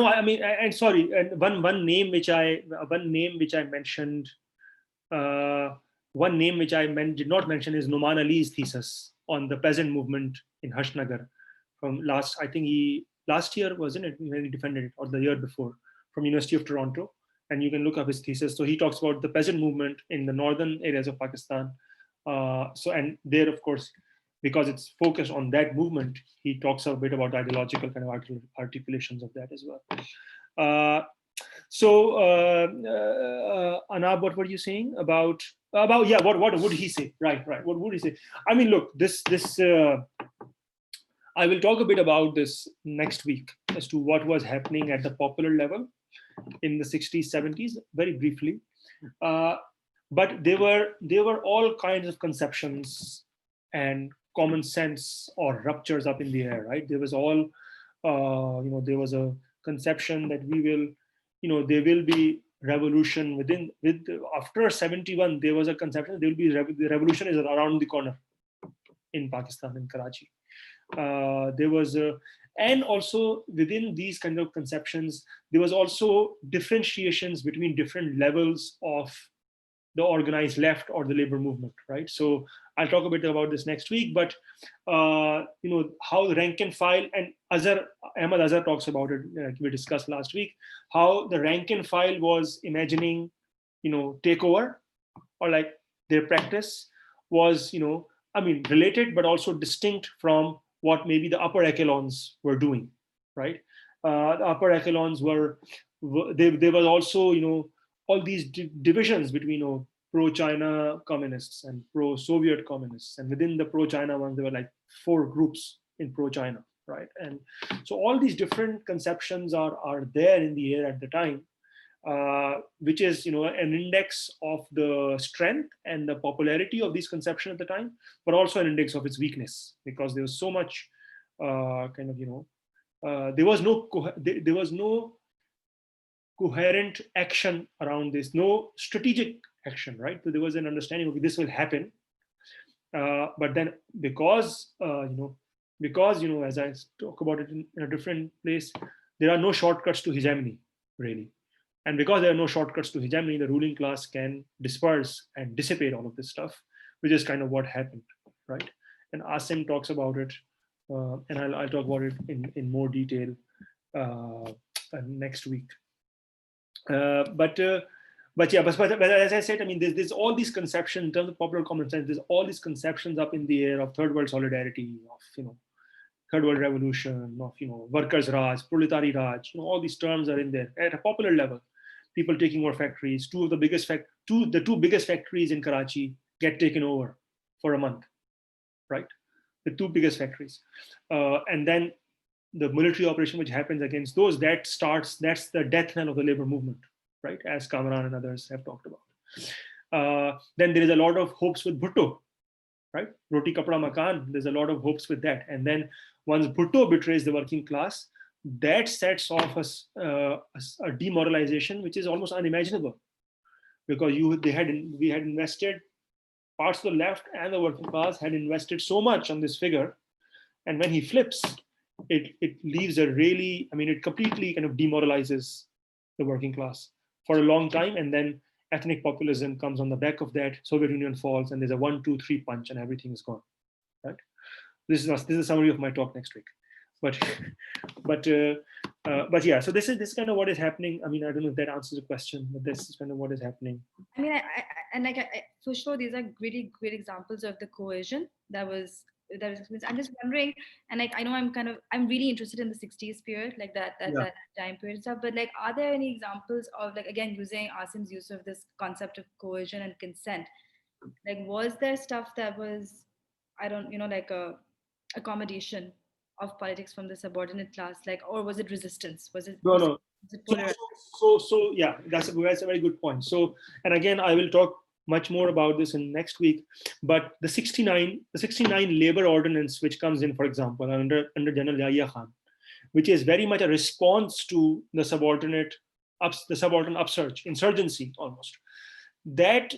I mean, and sorry, and one name which I mentioned, did not mention is Numan Ali's thesis on the peasant movement in Hashtnagar from last year, wasn't it, when he defended it, or the year before, from University of Toronto. And you can look up his thesis. So he talks about the peasant movement in the northern areas of Pakistan. And there, of course, because it's focused on that movement, he talks a bit about ideological kind of articulations of that as well. Anab, what were you saying about what would he say? Right. What would he say? I mean, look, this I will talk a bit about this next week as to what was happening at the popular level in the 60s, 70s, very briefly. But there were all kinds of conceptions and common sense or ruptures up in the air, right? There was there was a conception that there will be revolution after 71, there was a conception there will be the revolution is around the corner in Pakistan, in Karachi. There was and also within these kind of conceptions, there was also differentiations between different levels of the organized left or the labor movement, right? So I'll talk a bit about this next week, but how the rank and file, and Ahmad Azhar talks about it, we discussed last week, how the rank and file was imagining, takeover, or like their practice was, related, but also distinct from what maybe the upper echelons were doing, right? The upper echelons there was also, all these divisions between pro-China communists and pro-Soviet communists, and within the pro-China ones there were like 4 groups in pro-China, right? And so all these different conceptions are there in the air at the time, which is an index of the strength and the popularity of these conceptions at the time, but also an index of its weakness, because there was so much there was no coherent action around this, no strategic action, right? So there was an understanding, okay, this will happen, but then because as I talk about it in a different place, there are no shortcuts to hegemony, really. And because there are no shortcuts to hegemony, the ruling class can disperse and dissipate all of this stuff, which is kind of what happened, right? And Aasim talks about it, and I'll talk about it in more detail next week. But as I said, I mean, there's all these conceptions in terms of popular common sense. There's all these conceptions up in the air of third world solidarity, of third world revolution, of workers' Raj, proletari Raj. All these terms are in there at a popular level. People taking over factories. The two biggest factories in Karachi get taken over for a month, right? The 2 biggest factories, and then the military operation which happens against those, that's the death knell of the labor movement, right? As Kamran and others have talked about. Then there is a lot of hopes with Bhutto, right? Roti Kapda Makan, there's a lot of hopes with that. And then once Bhutto betrays the working class, that sets off a demoralization, which is almost unimaginable, because we had invested, parts of the left and the working class had invested so much on this figure, and when he flips, it leaves it completely kind of demoralizes the working class for a long time, and then ethnic populism comes on the back of that. Soviet Union falls, and there's a 1, 2, 3 punch, and everything is gone. Right? This is a summary of my talk next week. But yeah. So this is kind of what is happening. I mean, I don't know if that answers the question, but this is kind of what is happening. I mean, for sure, these are really great examples of the cohesion that was. I'm just wondering, and I know I'm really interested in the 60s period, like that time period stuff. But like, are there any examples of, like, again, using Aasim's use of this concept of cohesion and consent? Like, was there stuff that was, like a accommodation of politics from the subordinate class, like, or was it resistance? Was it So yeah, that's a very good point. So, and again, I will talk much more about this in next week, but the 69 labor ordinance, which comes in, for example, under General Yahya Khan, which is very much a response to the subordinate upsurge, insurgency almost, that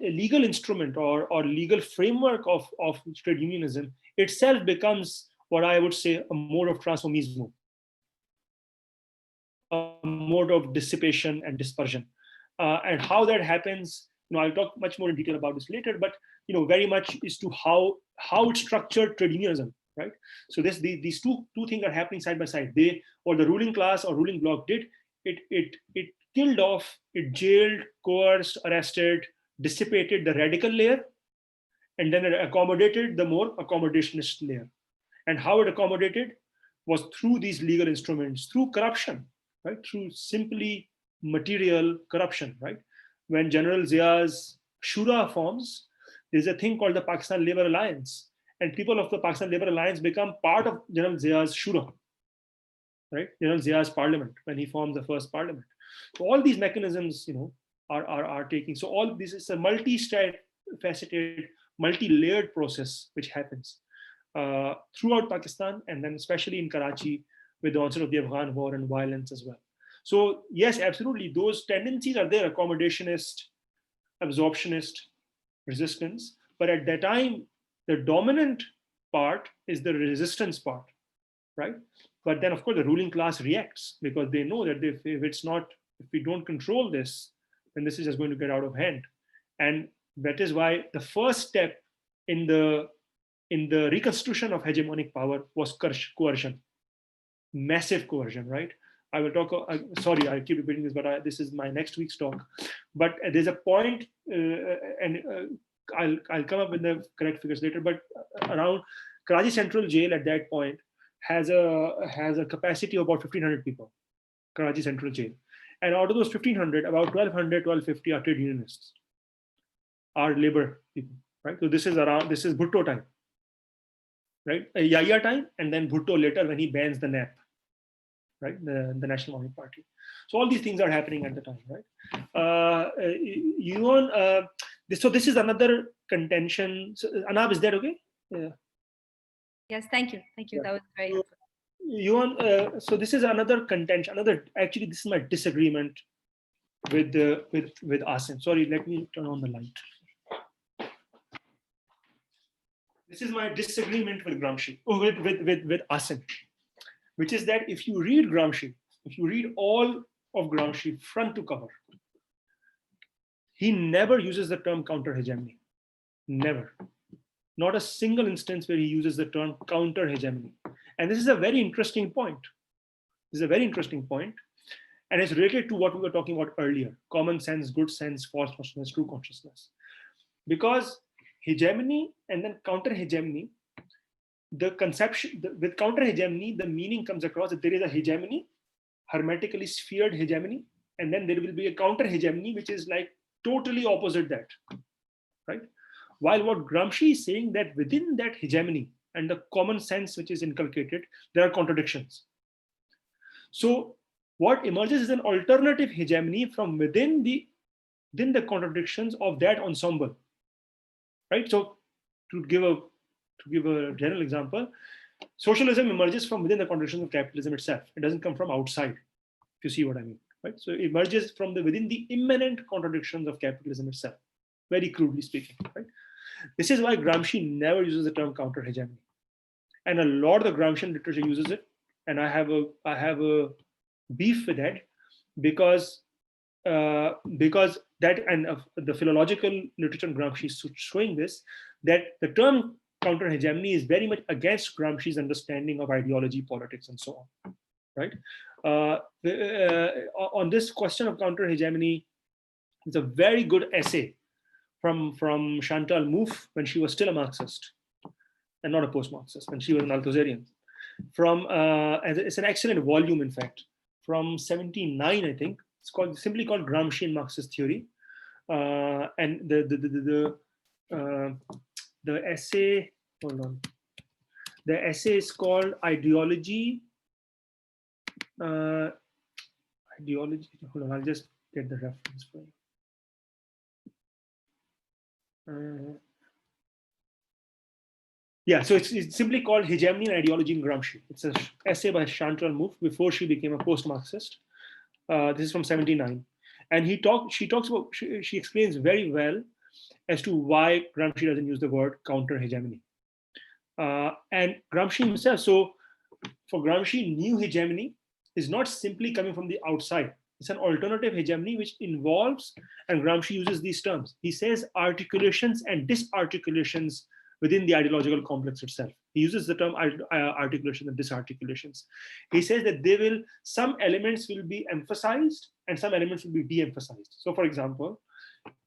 legal instrument or legal framework of trade unionism itself becomes what I would say a mode of transformismo, a mode of dissipation and dispersion. And how that happens, I'll talk much more in detail about this later, but very much is to how it structured trade unionism, right? So these two things are happening side by side. Or the ruling class or ruling bloc did, it killed off, it jailed, coerced, arrested, dissipated the radical layer, and then it accommodated the more accommodationist layer. And how it accommodated was through these legal instruments, through corruption, right? Through simply material corruption, right? When General Zia's Shura forms, there's a thing called the Pakistan Labour Alliance, and people of the Pakistan Labour Alliance become part of General Zia's Shura, right? General Zia's parliament, when he forms the first parliament. So all these mechanisms, are taking. So all this is a multi-faceted, multi-layered process which happens throughout Pakistan, and then especially in Karachi with the onset of the Afghan war and violence as well. So yes, absolutely, those tendencies are there, accommodationist, absorptionist, resistance. But at that time, the dominant part is the resistance part, right? But then, of course, the ruling class reacts because they know that if it's not, if we don't control this, then this is just going to get out of hand. And that is why the first step in the reconstitution of hegemonic power was coercion, massive coercion, right? I will talk. Sorry, I keep repeating this, but this is my next week's talk. But there's a point, I'll come up with the correct figures later. But around Karachi Central Jail at that point has a capacity of about 1,500 people. Karachi Central Jail, and out of those 1,500, about 1,200, 1,250 are trade unionists, are labor people, right? So this is Bhutto time, right? Yahya time, and then Bhutto later when he bans the NAP, right? The National Army Party. So all these things are happening at the time, right? So this is another contention. So, Anab, is that okay? Yes, thank you. Thank you. Yeah. That was very helpful. So this is another contention. Actually, this is my disagreement with Aasim. Sorry, let me turn on the light. This is my disagreement with Gramsci, with Aasim, which is that if you read Gramsci, if you read all of Gramsci front to cover, he never uses the term counter hegemony. Never. Not a single instance where he uses the term counter hegemony. And this is a very interesting point. This is a very interesting point. And it's related to what we were talking about earlier: common sense, good sense, false consciousness, true consciousness. Because hegemony and then counter hegemony, the conception with counter hegemony, the meaning comes across that there is a hegemony, hermetically sphered hegemony, and then there will be a counter hegemony, which is like totally opposite that, right? While what Gramsci is saying that within that hegemony and the common sense which is inculcated, there are contradictions. So what emerges is an alternative hegemony from within the contradictions of that ensemble, right? So to give a general example, socialism emerges from within the contradictions of capitalism itself. It doesn't come from outside, if you see what I mean, right? So it emerges from within the immanent contradictions of capitalism itself, very crudely speaking, right? This is why Gramsci never uses the term counter hegemony, and a lot of the Gramscian literature uses it, and I have a beef with that because that, and the philological literature in Gramsci is showing this, that the term counter hegemony is very much against Gramsci's understanding of ideology, politics, and so on, right? On this question of counter hegemony, it's a very good essay from Chantal Mouffe when she was still a Marxist and not a post-Marxist, when she was an Althusserian. It's an excellent volume, in fact, from 79, I think. It's simply called Gramscian Marxist Theory, and the essay. Hold on. The essay is called Ideology. Ideology. Hold on, I'll just get the reference for you. Yeah, so it's simply called Hegemony and Ideology in Gramsci. It's an essay by Chantal Mouffe before she became a post-Marxist. This is from 79. And she explains very well as to why Gramsci doesn't use the word counter hegemony. And Gramsci himself, so for Gramsci, new hegemony is not simply coming from the outside. It's an alternative hegemony which involves, and Gramsci uses these terms. He says articulations and disarticulations within the ideological complex itself. He uses the term articulation and disarticulations. He says that some elements will be emphasized and some elements will be de-emphasized. So for example,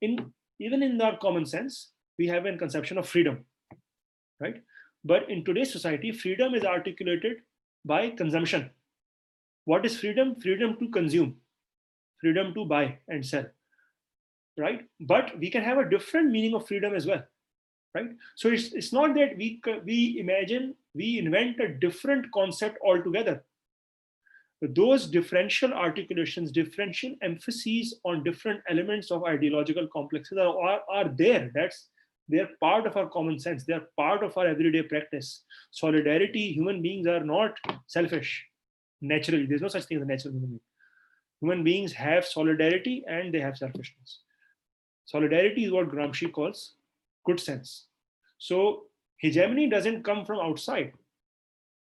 even in our common sense, we have a conception of freedom, right? But in today's society, freedom is articulated by consumption. What is freedom? Freedom to consume, freedom to buy and sell, right? But we can have a different meaning of freedom as well, right? So it's not that we invent a different concept altogether. But those differential articulations, differential emphases on different elements of ideological complexes are there. They're part of our common sense. They're part of our everyday practice. Solidarity, human beings are not selfish naturally. There's no such thing as a natural human being. Human beings have solidarity and they have selfishness. Solidarity is what Gramsci calls good sense. So hegemony doesn't come from outside.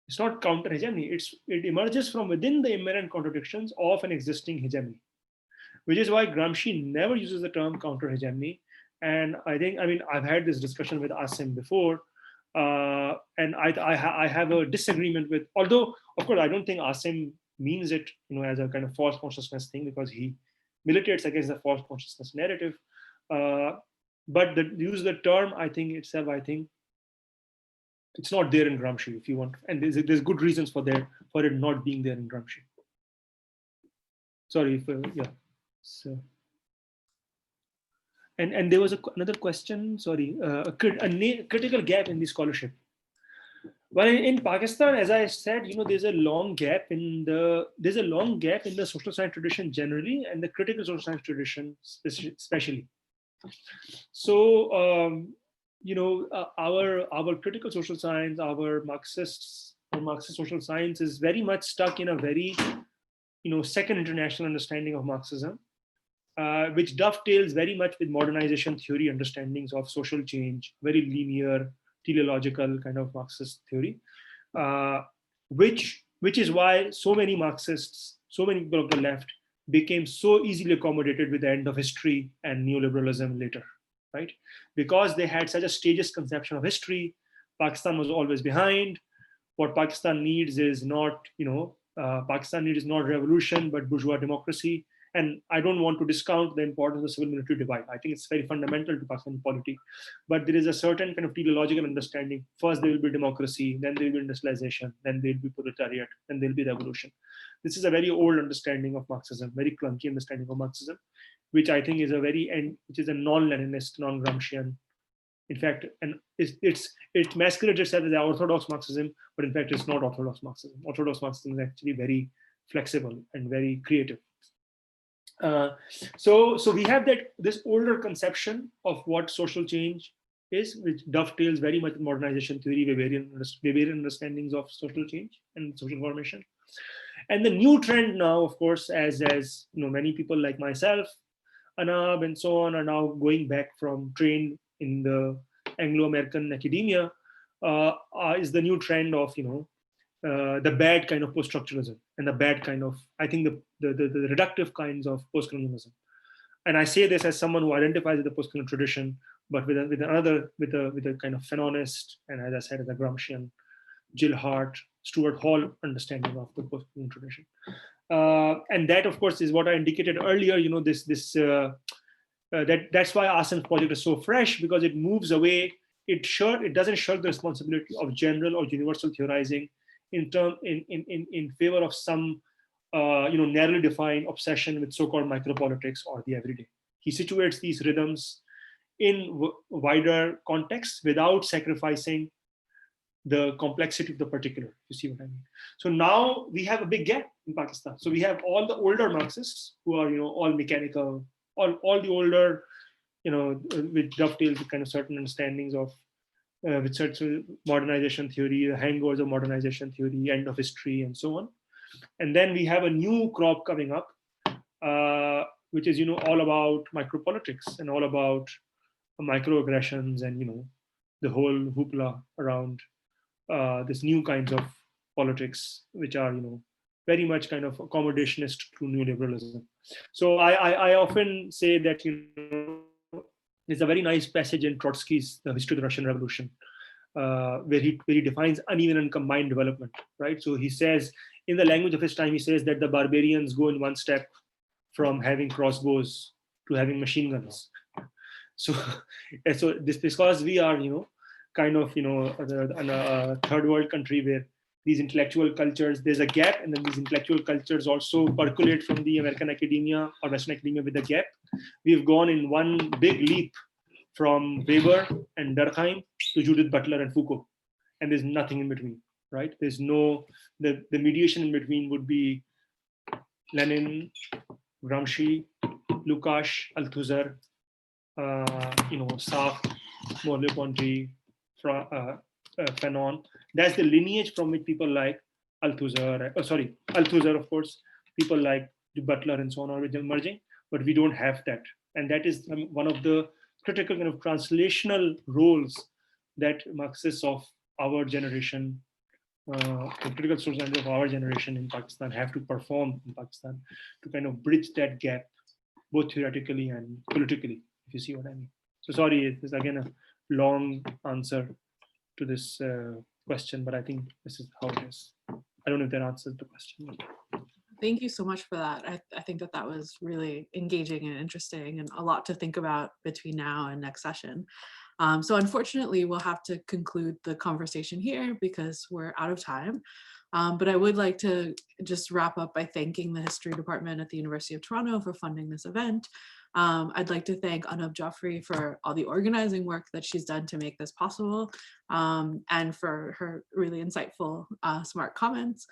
It's not counter hegemony. It emerges from within the inherent contradictions of an existing hegemony, which is why Gramsci never uses the term counter hegemony. And I've had this discussion with Aasim before, and I have a disagreement with, although of course I don't think Aasim means it, as a kind of false consciousness thing, because he militates against the false consciousness narrative. But the use the term, I think it's not there in Gramsci, if you want, and there's good reasons for it not being there in Gramsci. Sorry, yeah. So, and there was another question. Sorry, a critical gap in the scholarship. Well, in Pakistan, as I said, there's a long gap in the social science tradition generally, and the critical social science tradition especially. So, our critical social science, our Marxist social science is very much stuck in a very, second international understanding of Marxism, which dovetails very much with modernization theory understandings of social change, very linear, teleological kind of Marxist theory, which is why so many Marxists, so many people of the left became so easily accommodated with the end of history and neoliberalism later, right? Because they had such a stageist conception of history. Pakistan was always behind. What Pakistan needs is not, Pakistan needs not revolution, but bourgeois democracy. And I don't want to discount the importance of the civil-military divide. I think it's very fundamental to Pakistan polity. But there is a certain kind of teleological understanding. First, there will be democracy, then there will be industrialization, then there will be proletariat, then there will be revolution. This is a very old understanding of Marxism, very clunky understanding of Marxism, which I think is which is a non-Leninist, non-Gramscian. In fact, and it masquerades itself as orthodox Marxism, but in fact, it's not orthodox Marxism. Orthodox Marxism is actually very flexible and very creative. So we have this older conception of what social change is, which dovetails very much with modernization theory, Weberian understandings of social change and social formation. And the new trend now, of course, as many people like myself, Anab, and so on, are now going back from trained in the Anglo-American academia, is the new trend of the bad kind of post-structuralism and the bad kind of, I think, the reductive kinds of post-colonialism. And I say this as someone who identifies with the post-colonial tradition, but with a kind of Fanonist, and as I said, as a Gramscian, Jill Hart, Stuart Hall understanding of the post-colonial tradition. And that, of course, is what I indicated earlier. That's why Aasim's project is so fresh, because it moves away. It doesn't shirk the responsibility of general or universal theorizing in favor of some narrowly defined obsession with so-called micropolitics or the everyday. He situates these rhythms in wider contexts without sacrificing the complexity of the particular. You see what I mean? So now we have a big gap in Pakistan. So we have all the older Marxists who are all mechanical, all the older, which dovetails with kind of certain understandings of with certain modernization theory, the hangovers of modernization theory, end of history, and so on. And then we have a new crop coming up, which is all about micropolitics and all about microaggressions and the whole hoopla around this new kinds of politics, which are very much kind of accommodationist to neoliberalism. So I often say that there's a very nice passage in Trotsky's The History of the Russian Revolution, where he defines uneven and combined development, right? So he says, in the language of his time, he says that the barbarians go in one step from having crossbows to having machine guns. So this, because we are, kind of, a third world country where these intellectual cultures, there's a gap, and then these intellectual cultures also percolate from the American academia or Western academia with a gap. We've gone in one big leap from Weber and Durkheim to Judith Butler and Foucault, and there's nothing in between, right? There's no, the mediation in between would be Lenin, Gramsci, Lukács, Althusser, Sartre, Merleau-Ponty, Fanon. That's the lineage from which people like Althusser, of course, people like Butler and so on are emerging, but we don't have that. And that is one of the critical kind of translational roles that Marxists of our generation, the critical sources of our generation in Pakistan have to perform in Pakistan to kind of bridge that gap, both theoretically and politically, if you see what I mean. So sorry, it is again a long answer to this question, but I think this is how it is. I don't know if that answers the question. Thank you so much for that. I think that was really engaging and interesting and a lot to think about between now and next session. So unfortunately, we'll have to conclude the conversation here because we're out of time. But I would like to just wrap up by thanking the History Department at the University of Toronto for funding this event. I'd like to thank Anub Joffrey for all the organizing work that she's done to make this possible and for her really insightful, smart comments.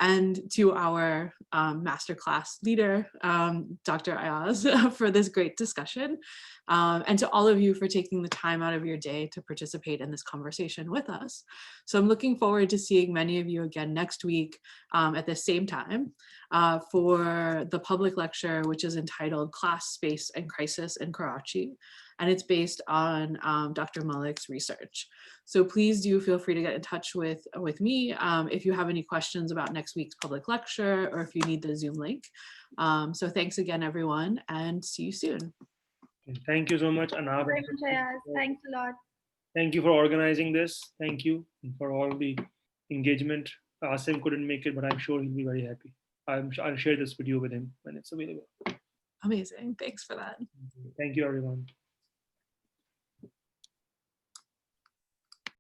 And to our masterclass leader, Dr. Ayyaz, for this great discussion, and to all of you for taking the time out of your day to participate in this conversation with us. So I'm looking forward to seeing many of you again next week at the same time for the public lecture, which is entitled Class, Space, and Crisis in Karachi. And it's based on Dr. Mallick's research. So please do feel free to get in touch with me if you have any questions about next week's public lecture or if you need the Zoom link. So thanks again, everyone, and see you soon. Thank you so much, Anab. Thanks a lot. Thank you for organizing this. Thank you for all the engagement. Aasim couldn't make it, but I'm sure he'll be very happy. I'll share this video with him when it's available. Amazing. Thanks for that. Thank you, everyone.